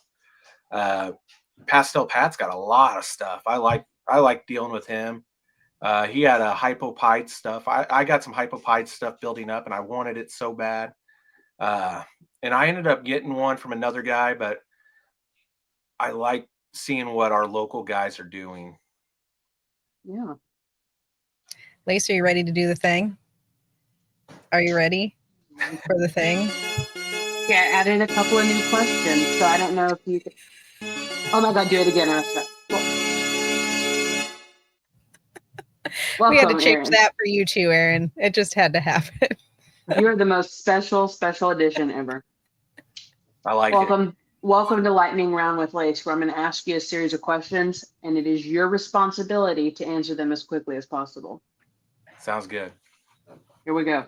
Pastel Pat's got a lot of stuff. I like dealing with him. He had a Hypopide stuff. I got some Hypopide stuff building up, and I wanted it so bad. And I ended up getting one from another guy, but I like seeing what our local guys are doing. Yeah. Lacey, are you ready to do the thing? Are you ready for the thing? Yeah, I added a couple of new questions, so I don't know if you could. Oh my God, do it again, Arista. Welcome, We had to change Aaron. that for you too, Aaron. It just had to happen. You're the most special edition ever. I like it. Welcome to Lightning Round with Lace, where I'm going to ask you a series of questions, and it is your responsibility to answer them as quickly as possible. Sounds good. Here we go.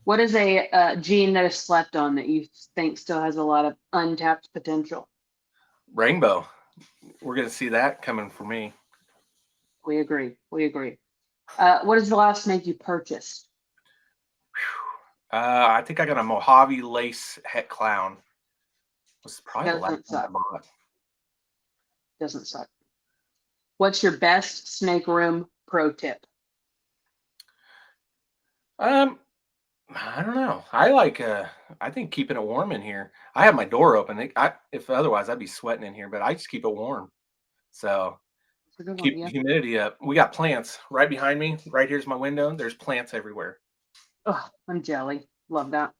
What is a gene that is slept on that you think still has a lot of untapped potential? Rainbow. We're going to see that coming for me. We agree. What is the last snake you purchased? I think I got a Mojave lace het clown. Was probably the last one I bought. Doesn't suck. What's your best snake room pro tip? I don't know. I think keeping it warm in here. I have my door open. If otherwise I'd be sweating in here, but I just keep it warm. So keep the humidity up. We got plants right behind me. Right here's my window. There's plants everywhere. Oh, I'm jelly. Love that.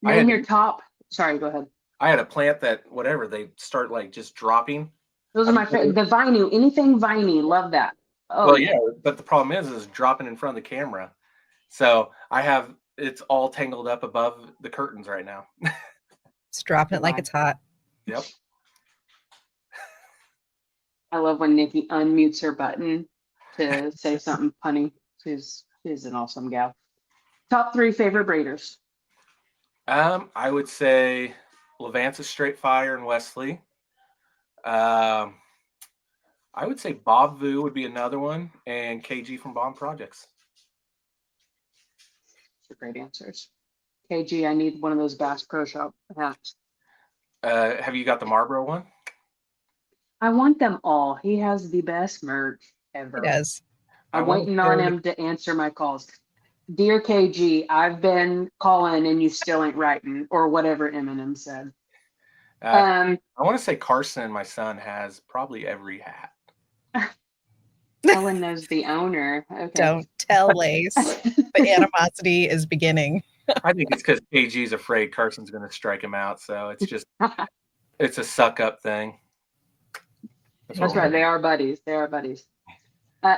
Name your top. Sorry, go ahead. I had a plant that they start like just dropping. Those are my favorite. The viney, anything viney, love that. Oh, well, yeah, but the problem is dropping in front of the camera. So it's all tangled up above the curtains right now. It's dropping it like it's hot. Yep. I love when Nikki unmutes her button to say something funny. She's an awesome gal. Top 3 favorite breeders. I would say Levantis Straight Fire and Wesley. I would say Bob Vu would be another one, and KG from Bond Projects. Those are great answers. KG, I need one of those Bass Pro Shop hats. Have you got the Marlboro one? I want them all. He has the best merch ever. He does. I'm waiting on him to answer my calls. Dear KG, I've been calling and you still ain't writing, or whatever Eminem said. I want to say Carson, my son, has probably every hat. Ellen knows the owner. Okay. Don't tell Lace. The animosity is beginning. I think it's because KG's afraid Carson's going to strike him out. So it's just, it's a suck up thing. That's right. They are buddies.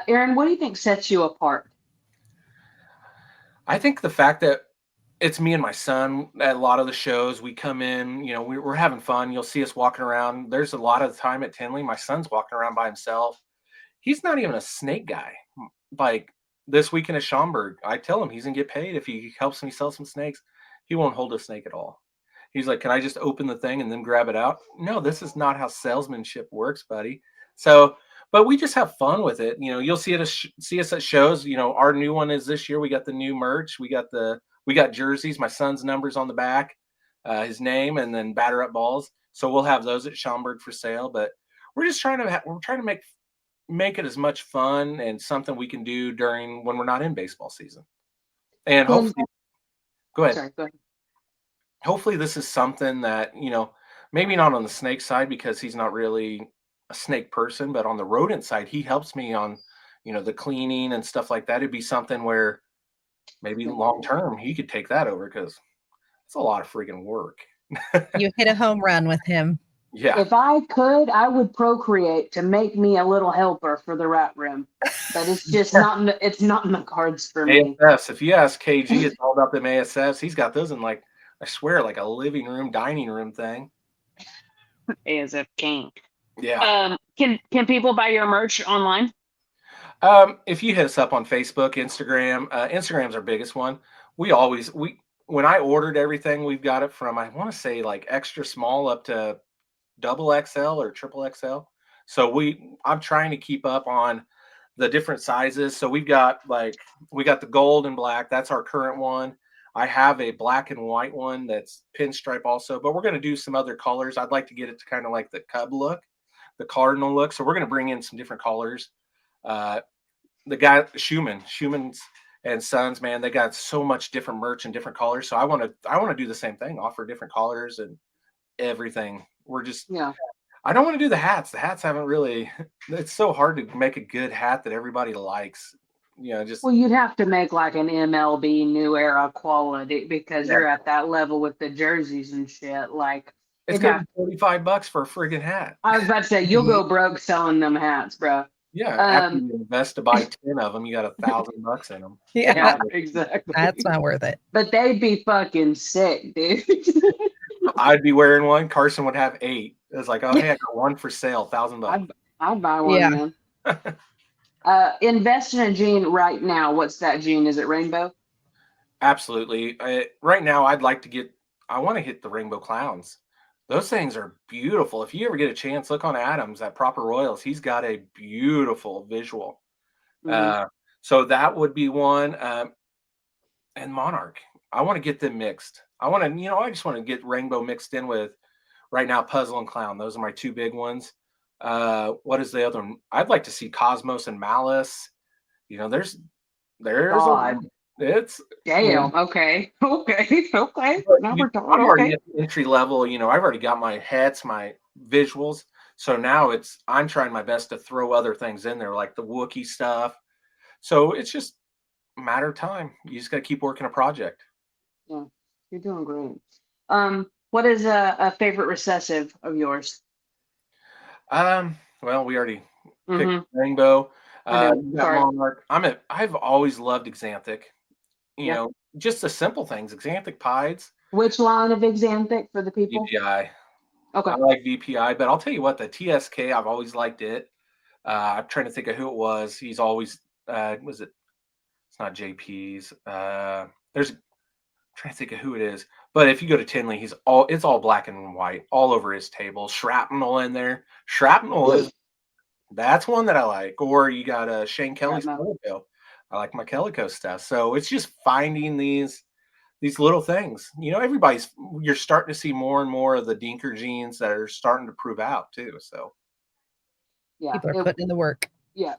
Aaron, what do you think sets you apart? I think the fact that it's me and my son at a lot of the shows. We come in, we're having fun. You'll see us walking around. There's a lot of the time at Tinley, my son's walking around by himself. He's not even a snake guy. Like this weekend at Schaumburg, I tell him he's going to get paid if he helps me sell some snakes. He won't hold a snake at all. He's like, can I just open the thing and then grab it out? No, this is not how salesmanship works, buddy. So, but we just have fun with it. You'll see us at shows. Our new one is this year. We got the new merch. We got jerseys, my son's numbers on the back, his name, and then batter up balls. So we'll have those at Schaumburg for sale. But we're just trying to make it as much fun and something we can do when we're not in baseball season. And hopefully, go ahead. Sorry, go ahead. Hopefully this is something that, maybe not on the snake side because he's not really a snake person, but on the rodent side, he helps me on, the cleaning and stuff like that. It'd be something where maybe long term he could take that over because it's a lot of freaking work. You hit a home run with him. Yeah. If I could, I would procreate to make me a little helper for the rat room, but it's just not in the cards for me. ASFs. If you ask KG, it's all about them ASFs. He's got those in I swear, like a living room, dining room thing. ASF king. Yeah. Can people buy your merch online? If you hit us up on Facebook, Instagram, Instagram's our biggest one. When I ordered everything, we've got it from, I want to say like extra small up to double XL or triple XL. So I'm trying to keep up on the different sizes. So we got the gold and black. That's our current one. I have a black and white one that's pinstripe also, but we're going to do some other colors. I'd like to get it to kind of like the Cub look, the Cardinal look. So we're going to bring in some different colors. The guy Schumann's and Sons, man, they got so much different merch and different colors. So I want to do the same thing, offer different colors and everything. We're just Yeah. I don't want to do the hats. The hats haven't really. It's so hard to make a good hat that everybody likes. Just Well, you'd have to make like an MLB New Era quality because yeah. you're at that level with the jerseys and shit. Like, It's it'd gonna have, be $45 for a friggin' hat. I was about to say, you'll go broke selling them hats, bro. Yeah, after you invest to buy 10 of them, you got $1,000 in them. Yeah, Yeah, exactly. that's not worth it. But they'd be fucking sick, dude. I'd be wearing one. Carson would have 8. It's like, oh hey, I got one for sale, $1,000. I'd buy one, Yeah. man. Invest in a jean right now. What's that jean? Is it rainbow? Absolutely. Right now, I want to hit the Rainbow Clowns. Those things are beautiful. If you ever get a chance, look on Adams at Proper Royals. He's got a beautiful visual. Mhm. So that would be one. And Monarch. I want to get them mixed. I just want to get Rainbow mixed in with right now Puzzle and Clown. Those are my 2 big ones. What is the other one? I'd like to see Cosmos and Malice. There's God. it's Damn. Okay. Okay. Okay. Now we're I'm talking. already Okay. at the entry level. I've already got my hats, my visuals. So now I'm trying my best to throw other things in there, like the Wookiee stuff. So it's just a matter of time. You just got to keep working a project. Yeah, you're doing great. What is a favorite recessive of yours? Well, we already picked Mm-hmm. Rainbow. I know. You got Sorry. Monarch. I've always loved Xanthic. Yeah. Just the simple things. Xanthic Pieds, Which line of Xanthic for the people? VPI. Okay. I like VPI, but I'll tell you what, the TSK, I've always liked it. I'm trying to think of who it was. He's always was it? It's not JP's. I'm trying to think of who it is. But if you go to Tinley, it's all black and white all over his table. Shrapnel in there. That's one that I like. Or you got Shane Kelly's Shrapnel. Calico. I like my Calico stuff. So it's just finding these little things. You're starting to see more and more of the Dinker genes that are starting to prove out too. So Yeah. People are putting in the work. Yeah.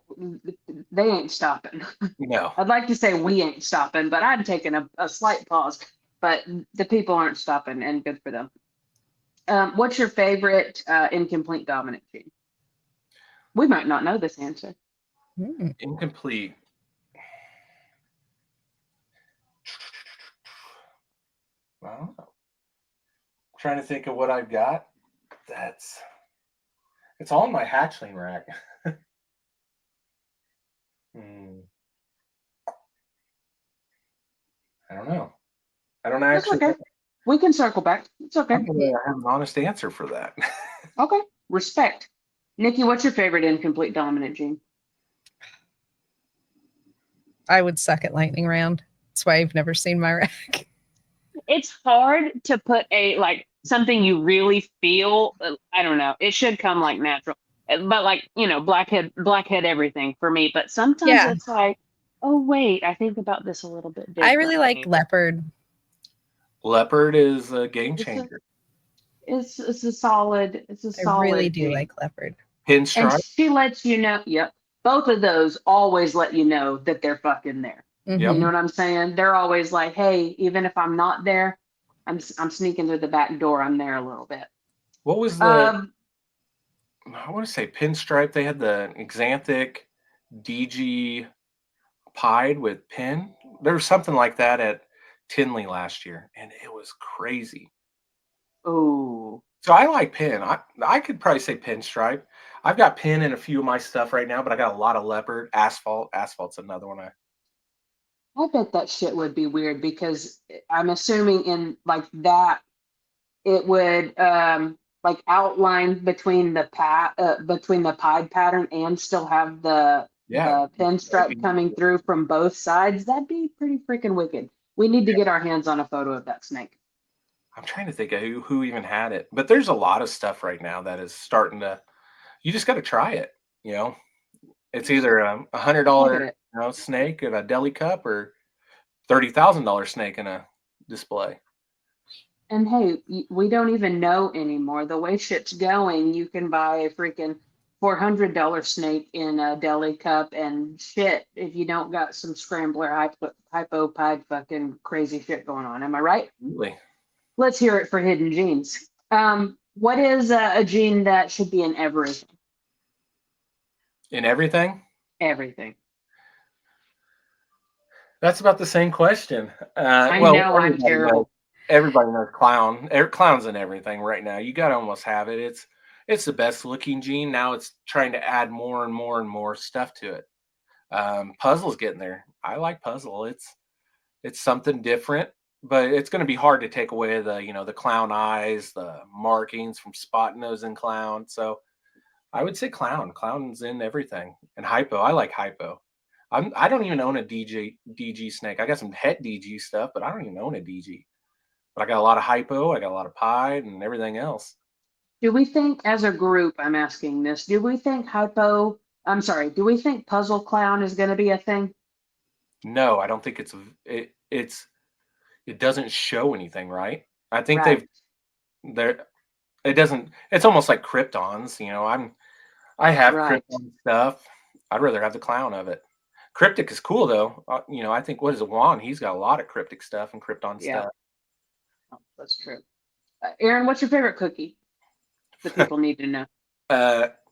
They ain't stopping. no. I'd like to say we ain't stopping, but I'm taking a slight pause. But the people aren't stopping, and good for them. What's your favorite incomplete dominant gene? We might not know this answer. Incomplete. I don't know. I'm trying to think of what I've got. It's all in my hatchling rack. I don't know. I don't That's actually. okay. We can circle back. It's okay. I don't really have an honest answer for that. Okay. Respect. Nikki, what's your favorite incomplete dominant gene? I would suck at lightning round. That's why I've never seen my rack. It's hard to put something you really feel. I don't know. It should come like natural, but blackhead everything for me. But sometimes it's like, oh wait, I think about this a little bit differently. I really like leopard. Leopard is a game changer. It's a solid. It's a solid. I really do gene. like leopard. Pinstripe. And she lets you know. Yep. Both of those always let you know that they're fucking there. Mm-hmm. You know what I'm saying? They're always like, hey, even if I'm not there, I'm sneaking through the back door. I'm there a little bit. What was the? I want to say Pinstripe. They had the Xanthic DG Pied with Pin. There was something like that at Tinley last year, and it was crazy. Oh. So I like Pin. I could probably say Pinstripe. I've got Pin in a few of my stuff right now, but I got a lot of Leopard. Asphalt. Asphalt's another one. I bet that shit would be weird because I'm assuming in like that it would outline between the pied pattern and still have the pinstripe coming through from both sides. That'd be pretty freaking wicked. We need to get our hands on a photo of that snake. I'm trying to think of who even had it, but there's a lot of stuff right now that is starting to. You just got to try it. It's either a Look at $100 it. snake in a deli cup or $30,000 snake in a display. And hey, we don't even know anymore. The way shit's going, you can buy a freaking $400 snake in a deli cup and shit if you don't got some scrambler hypopide fucking crazy shit going on. Am I right? Really. Let's hear it for hidden genes. What is a gene that should be in everything? In everything? Everything. That's about the same question. I Well, know I'm terrible. everybody knows clown. Clown's in everything right now. You got to almost have it. It's the best looking gene. Now it's trying to add more and more and more stuff to it. Puzzle's getting there. I like puzzle. It's something different, but it's going to be hard to take away the clown eyes, the markings from spot nose and clown. So I would say clown. Clown's in everything. And hypo. I like hypo. I don't even own a DG snake. I got some het DG stuff, but I don't even own a DG. But I got a lot of hypo. I got a lot of pied and everything else. Do we think as a group, I'm asking this, do we think do we think puzzle clown is going to be a thing? No, I don't think it doesn't show anything, right? I think Right. it doesn't, it's almost like Kryptons, I have Right. Krypton stuff. I'd rather have the clown of it. Cryptic is cool though. I think what is it, Juan? He's got a lot of cryptic stuff and Krypton Yeah. stuff. Oh, that's true. Aaron, what's your favorite cookie? The people need to know.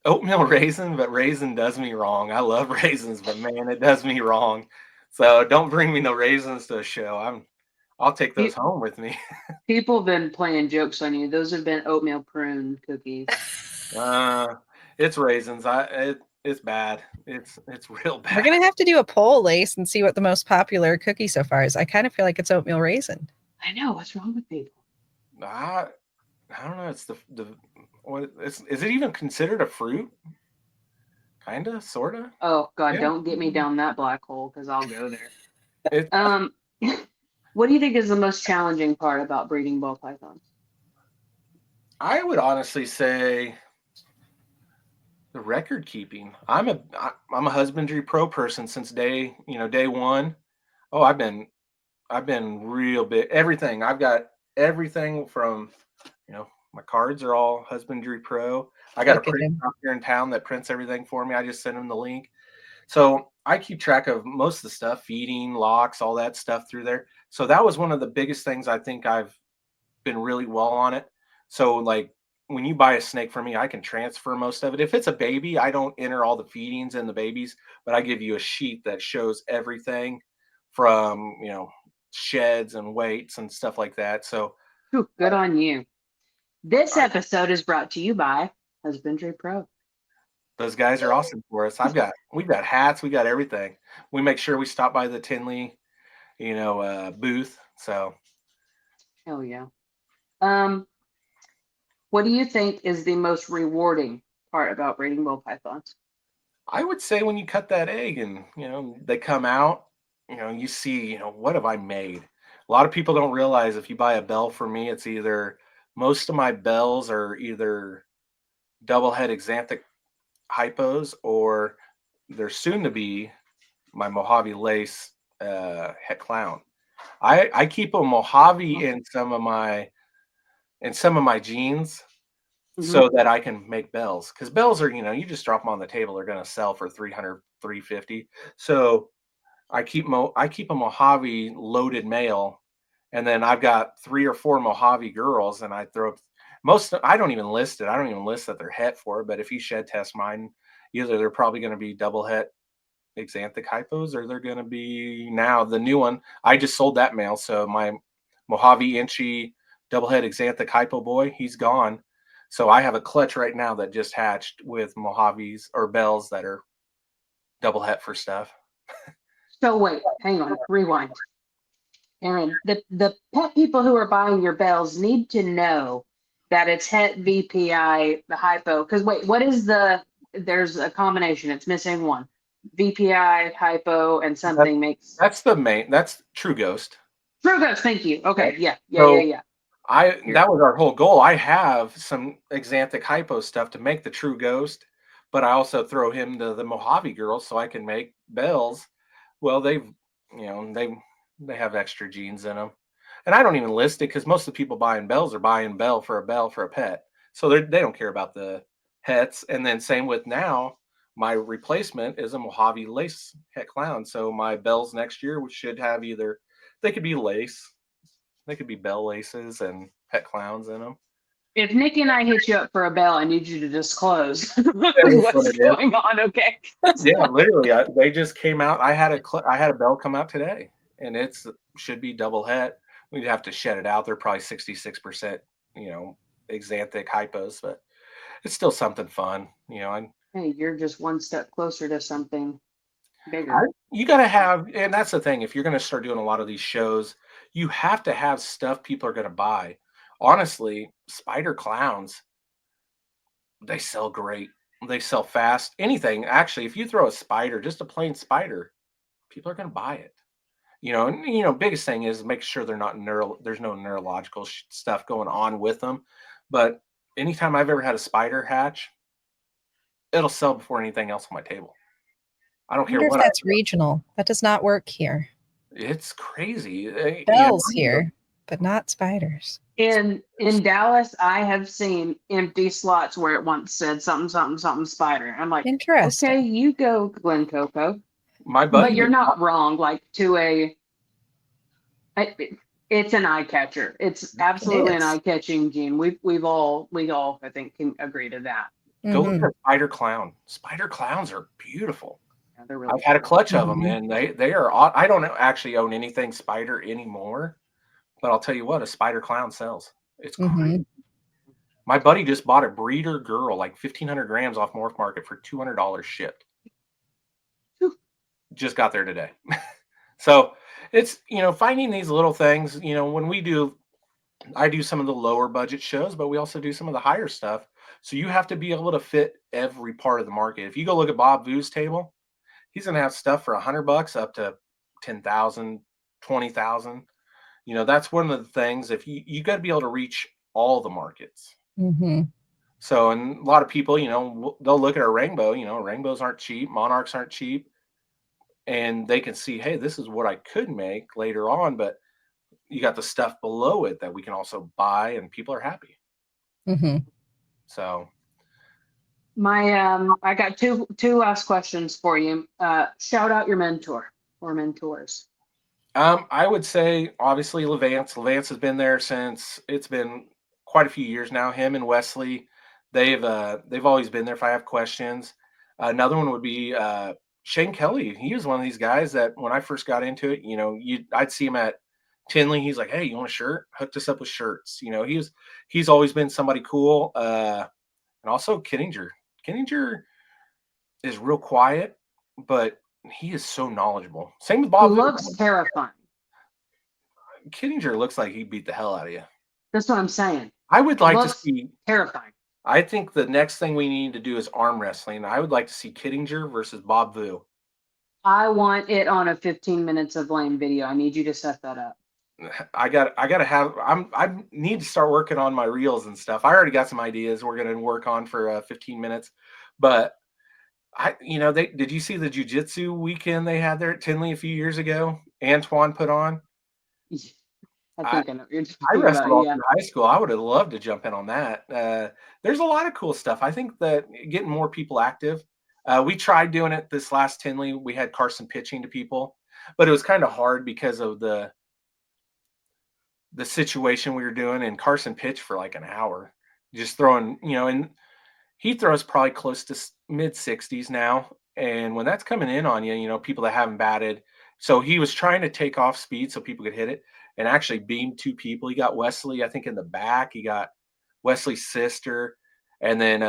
Oatmeal raisin, but raisin does me wrong. I love raisins, but man, it does me wrong. So don't bring me no raisins to a show. I'll take those home with me. People have been playing jokes on you. Those have been oatmeal prune cookies. It's raisins. It's bad. It's real bad. We're gonna have to do a poll, Lace, and see what the most popular cookie so far is. I kind of feel like it's oatmeal raisin. I know, what's wrong with people? I don't know. It's is it even considered a fruit? Kinda, sorta. Oh God, Yeah. don't get me down that black hole because I'll go there. It, What do you think is the most challenging part about breeding ball pythons? I would honestly say the record keeping. I'm a husbandry pro person since day one. Oh, I've been real big. Everything. I've got everything from, my cards are all husbandry pro. I got Look a at printer him. out here in town that prints everything for me. I just send him the link. So I keep track of most of the stuff, feeding, locks, all that stuff through there. So that was one of the biggest things. I think I've been really well on it. So like when you buy a snake from me, I can transfer most of it. If it's a baby, I don't enter all the feedings and the babies, but I give you a sheet that shows everything from, sheds and weights and stuff like that. So Whew, good on you. This I- episode is brought to you by Husbandry Pro. those guys are awesome for us. We've got hats, we got everything. We make sure we stop by the Tinley, booth. So Hell yeah. What do you think is the most rewarding part about breeding ball pythons? I would say when you cut that egg and, they come out, you see, what have I made? A lot of people don't realize if you buy a bell from me, it's either most of my bells are either double head xanthic hypos or they're soon to be my Mojave lace het clown. I keep a Mojave in some of my jeans so that I can make bells, because bells are, you just drop them on the table, they're going to sell for 300, 350. So I keep a Mojave loaded male, and then I've got 3 or 4 Mojave girls, and I throw I don't even list it. I don't even list that they're het for it, but if you shed test mine, either they're probably going to be double het xanthic hypos, or they're going to be now the new one. I just sold that male, so my Mojave Inchy double head xanthic hypo boy, he's gone. So I have a clutch right now that just hatched with Mojaves or bells that are double het for stuff. So wait, hang on, rewind. Aaron, the pet people who are buying your bells need to know that it's het VPI, the hypo. Because wait, what is there's a combination, it's missing one. VPI, hypo, and something makes. That's True Ghost. True Ghost, thank you. Okay, yeah. That was our whole goal. I have some xanthic hypo stuff to make the True Ghost, but I also throw him to the Mojave girls so I can make bells. Well, they have extra genes in them, and I don't even list it because most of the people buying bells are buying bell for a pet, so they don't care about the hets. And then same with now, my replacement is a Mojave lace het clown, so my bells next year should have either they could be lace, they could be bell laces and het clowns in them. If Nikki and I hit you up for a bell, I need you to disclose That is what what's it is. going on. Okay. Yeah, literally, they just came out. I had a bell come out today, and it's should be double het. We'd have to shed it out. They're probably 66%, xanthic hypos, but it's still something fun, And Hey, you're just one step closer to something bigger. you got to have, and that's the thing. If you're going to start doing a lot of these shows, you have to have stuff people are going to buy. Honestly, spider clowns, they sell great. They sell fast. Anything, actually, if you throw a spider, just a plain spider, people are going to buy it. Biggest thing is make sure there's no neurological stuff going on with them. But anytime I've ever had a spider hatch, it'll sell before anything else on my table. I don't I care wonder if what that's regional. That does not work here. It's crazy. Bells here, but not spiders. In Dallas, I have seen empty slots where it once said something, something, something spider. I'm like, Interesting. okay, you go, Glen Coco. My buddy, But you're not wrong. Like it's an eye catcher. It's absolutely an is. eye catching gene. We all I think can agree to that. go look Mhm. at a spider clown. Spider clowns are beautiful. Yeah, they're really I've had a clutch of them, Mhm. and they are. I don't actually own anything spider anymore, but I'll tell you what, a spider clown sells. It's great. Mhm. My buddy just bought a breeder girl, like 1,500 grams off Morph Market for $200 shipped. Whew. Just got there today. So it's, finding these little things, when I do some of the lower budget shows, but we also do some of the higher stuff. So you have to be able to fit every part of the market. If you go look at Bob Vu's table, he's going to have stuff for $100 up to 10,000, 20,000. That's one of the things. If you got to be able to reach all the markets. Mhm. So, and a lot of people, they'll look at a rainbow, rainbows aren't cheap, monarchs aren't cheap, and they can see, hey, this is what I could make later on, but you got the stuff below it that we can also buy and people are happy. Mhm. So, I got two last questions for you. Shout out your mentor or mentors. I would say obviously Levance. Levance has been there since it's been quite a few years now. Him and Wesley, they've always been there if I have questions. Another one would be Shane Kelly. He was one of these guys that when I first got into it, I'd see him at Tinley. He's like, "Hey, you want a shirt?" Hooked us up with shirts. He's always been somebody cool. And also Kittinger. Kittinger is real quiet, but he is so knowledgeable. Same with He Bob. looks terrifying. Kittinger looks like he beat the hell out of you. That's what I'm saying. I would like to Looks see. terrifying. I think the next thing we need to do is arm wrestling. I would like to see Kittinger versus Bob Vu. I want it on a 15 minutes of lame video. I need you to set that up. I gotta have. I need to start working on my reels and stuff. I already got some ideas we're gonna work on for 15 minutes, but did you see the jujitsu weekend they had there at Tinley a few years ago? Antoine put on. I think I know what you're I talking wrestled about. all Yeah. through high school. I would have loved to jump in on that. There's a lot of cool stuff. I think that getting more people active. We tried doing it this last Tinley. We had Carson pitching to people, but it was kind of hard because of the situation we were doing. And Carson pitched for like an hour, just throwing, and he throws probably close to mid 60s now. And when that's coming in on you, people that haven't batted. So he was trying to take off speed so people could hit it and actually beam two people. He got Wesley, I think, in the back. He got Wesley's sister. And then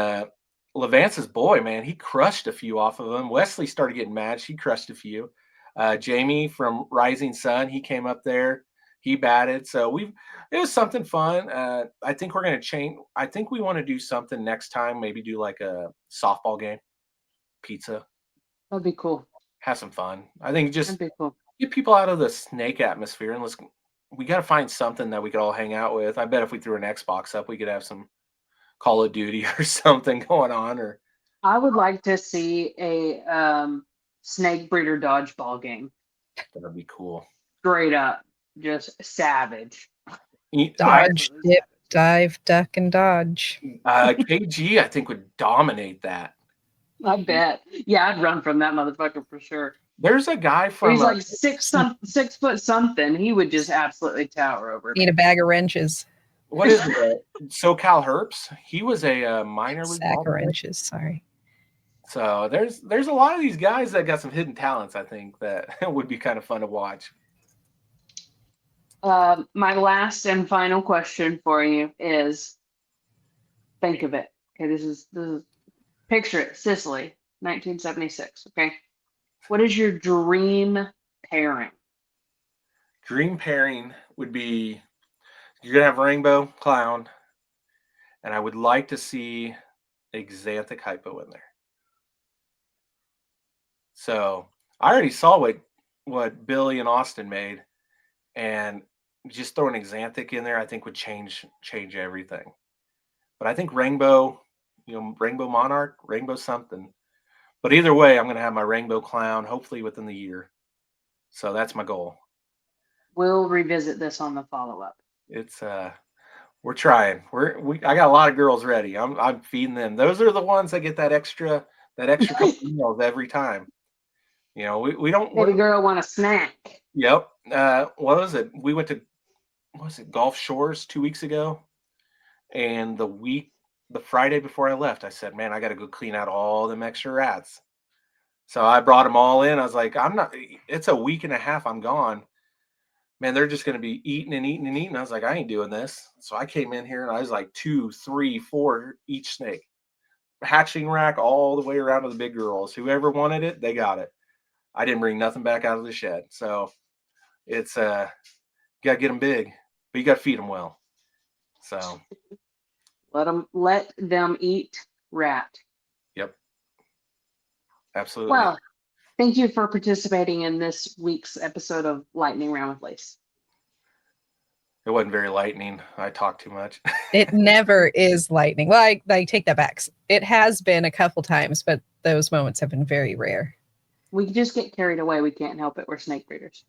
Levance's boy, man, he crushed a few off of him. Wesley started getting mad. She crushed a few. Jamie from Rising Sun, he came up there. He batted. So it was something fun. I think we're going to change. I think we want to do something next time. Maybe do like a softball game, pizza, That'd be cool. have some fun. I think just That'd be cool. get people out of the snake atmosphere and we got to find something that we could all hang out with. I bet if we threw an Xbox up, we could have some Call of Duty or something going on, or I would like to see a snake breeder dodgeball game. That'd be cool. Straight up, just savage. Dodge, dip, dive, duck, and dodge. KG, I think, would dominate that. I bet. Yeah, I'd run from that motherfucker for sure. There's a guy from He's like 6 foot something. He would just absolutely tower over me. Need a bag of wrenches. what is it? SoCal Herps. He was a minor league Sack ball of player. wrenches. Sorry. So there's a lot of these guys that got some hidden talents. I think that would be kind of fun to watch. My last and final question for you is: think of it. Okay, this is picture it, Sicily, 1976. Okay, what is your dream pairing? Dream pairing would be you're gonna have Rainbow Clown, and I would like to see a Xanthic Hypo in there. So I already saw what Billy and Austin made, and just throwing Xanthic in there, I think would change everything. But I think Rainbow, Rainbow Monarch, Rainbow something. But either way, I'm gonna have my Rainbow Clown hopefully within the year. So that's my goal. We'll revisit this on the follow-up. It's we're trying. I got a lot of girls ready. I'm feeding them. Those are the ones that get that extra couple meals every time. We don't. Baby girl want a snack. Yep. What was it? We went to Gulf Shores 2 weeks ago, and the Friday before I left, I said, "Man, I got to go clean out all them extra rats." So I brought them all in. I was like, It's a week and a half I'm gone. Man, they're just going to be eating and eating and eating. I was like, I ain't doing this. So I came in here and I was like 2, 3, 4 each snake. Hatching rack all the way around to the big girls. Whoever wanted it, they got it. I didn't bring nothing back out of the shed. So it's you got to get them big, but you got to feed them well. So let them eat rat. Yep. Absolutely. Well, thank you for participating in this week's episode of Lightning Round with Lace. It wasn't very lightning. I talked too much. It never is lightning. Well, I take that back. It has been a couple times, but those moments have been very rare. We just get carried away. We can't help it. We're snake breeders.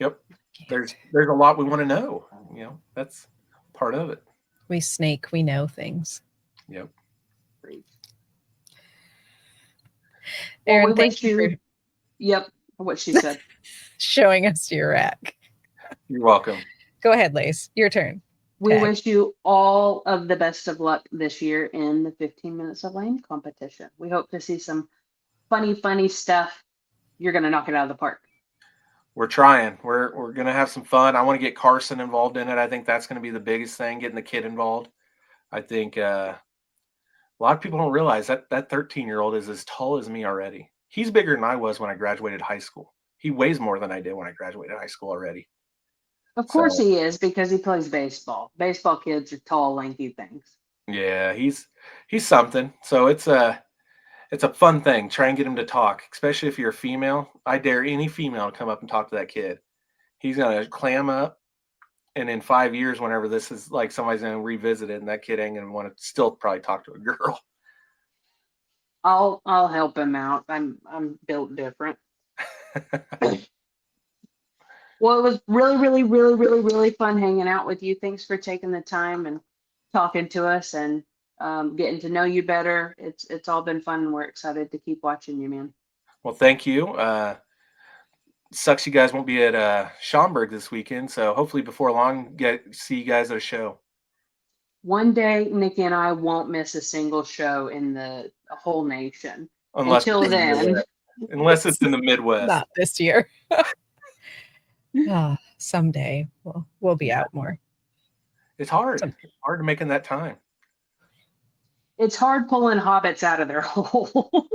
Yep. There's a lot we want to know. That's part of it. We snake, we know things. Yep. Erin, Well, we thank wish you for Yep, what she said. showing us your rack. You're welcome. Go ahead, Lace. Your turn. We Okay. wish you all of the best of luck this year in the 15 Minutes of Lane competition. We hope to see some funny stuff. You're going to knock it out of the park. We're trying. We're going to have some fun. I want to get Carson involved in it. I think that's going to be the biggest thing, getting the kid involved. I think a lot of people don't realize that 13-year-old is as tall as me already. He's bigger than I was when I graduated high school. He weighs more than I did when I graduated high school already. Of course he is, because he plays baseball. Baseball kids are tall, lanky things. Yeah, he's something. So it's a fun thing. Try and get him to talk, especially if you're a female. I dare any female to come up and talk to that kid. He's going to clam up. And in 5 years, whenever this is like somebody's going to revisit it, and that kid ain't going to want to still probably talk to a girl. I'll help him out. I'm built different. Well, it was really fun hanging out with you. Thanks for taking the time and talking to us and getting to know you better. It's all been fun, and we're excited to keep watching you, man. Well, thank you. Sucks you guys won't be at Schaumburg this weekend, so hopefully before long see you guys at a show. One day, Nikki and I won't miss a single show in the whole nation. Unless Until then, unless it's in the Midwest. Not this year. Someday we'll be out more. It's hard. It's hard to make in that time. it's hard pulling hobbits out of their hole.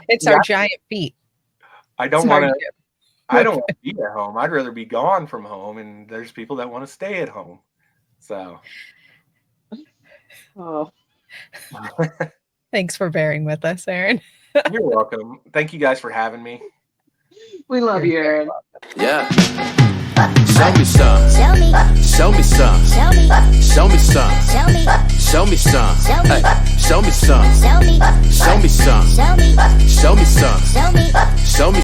It's our giant feet. I don't want to be at home. I'd rather be gone from home, and there's people that want to stay at home. So Oh, Thanks for bearing with us, Erin. you're welcome. Thank you guys for having me. we love you, Erin. Yeah. Show me some. Show me, Show me some. show me, Show me some. show me, Show me some. Show me. Ay, show me some. Show me. Show me some. Show me. Show me some. Show me. Show me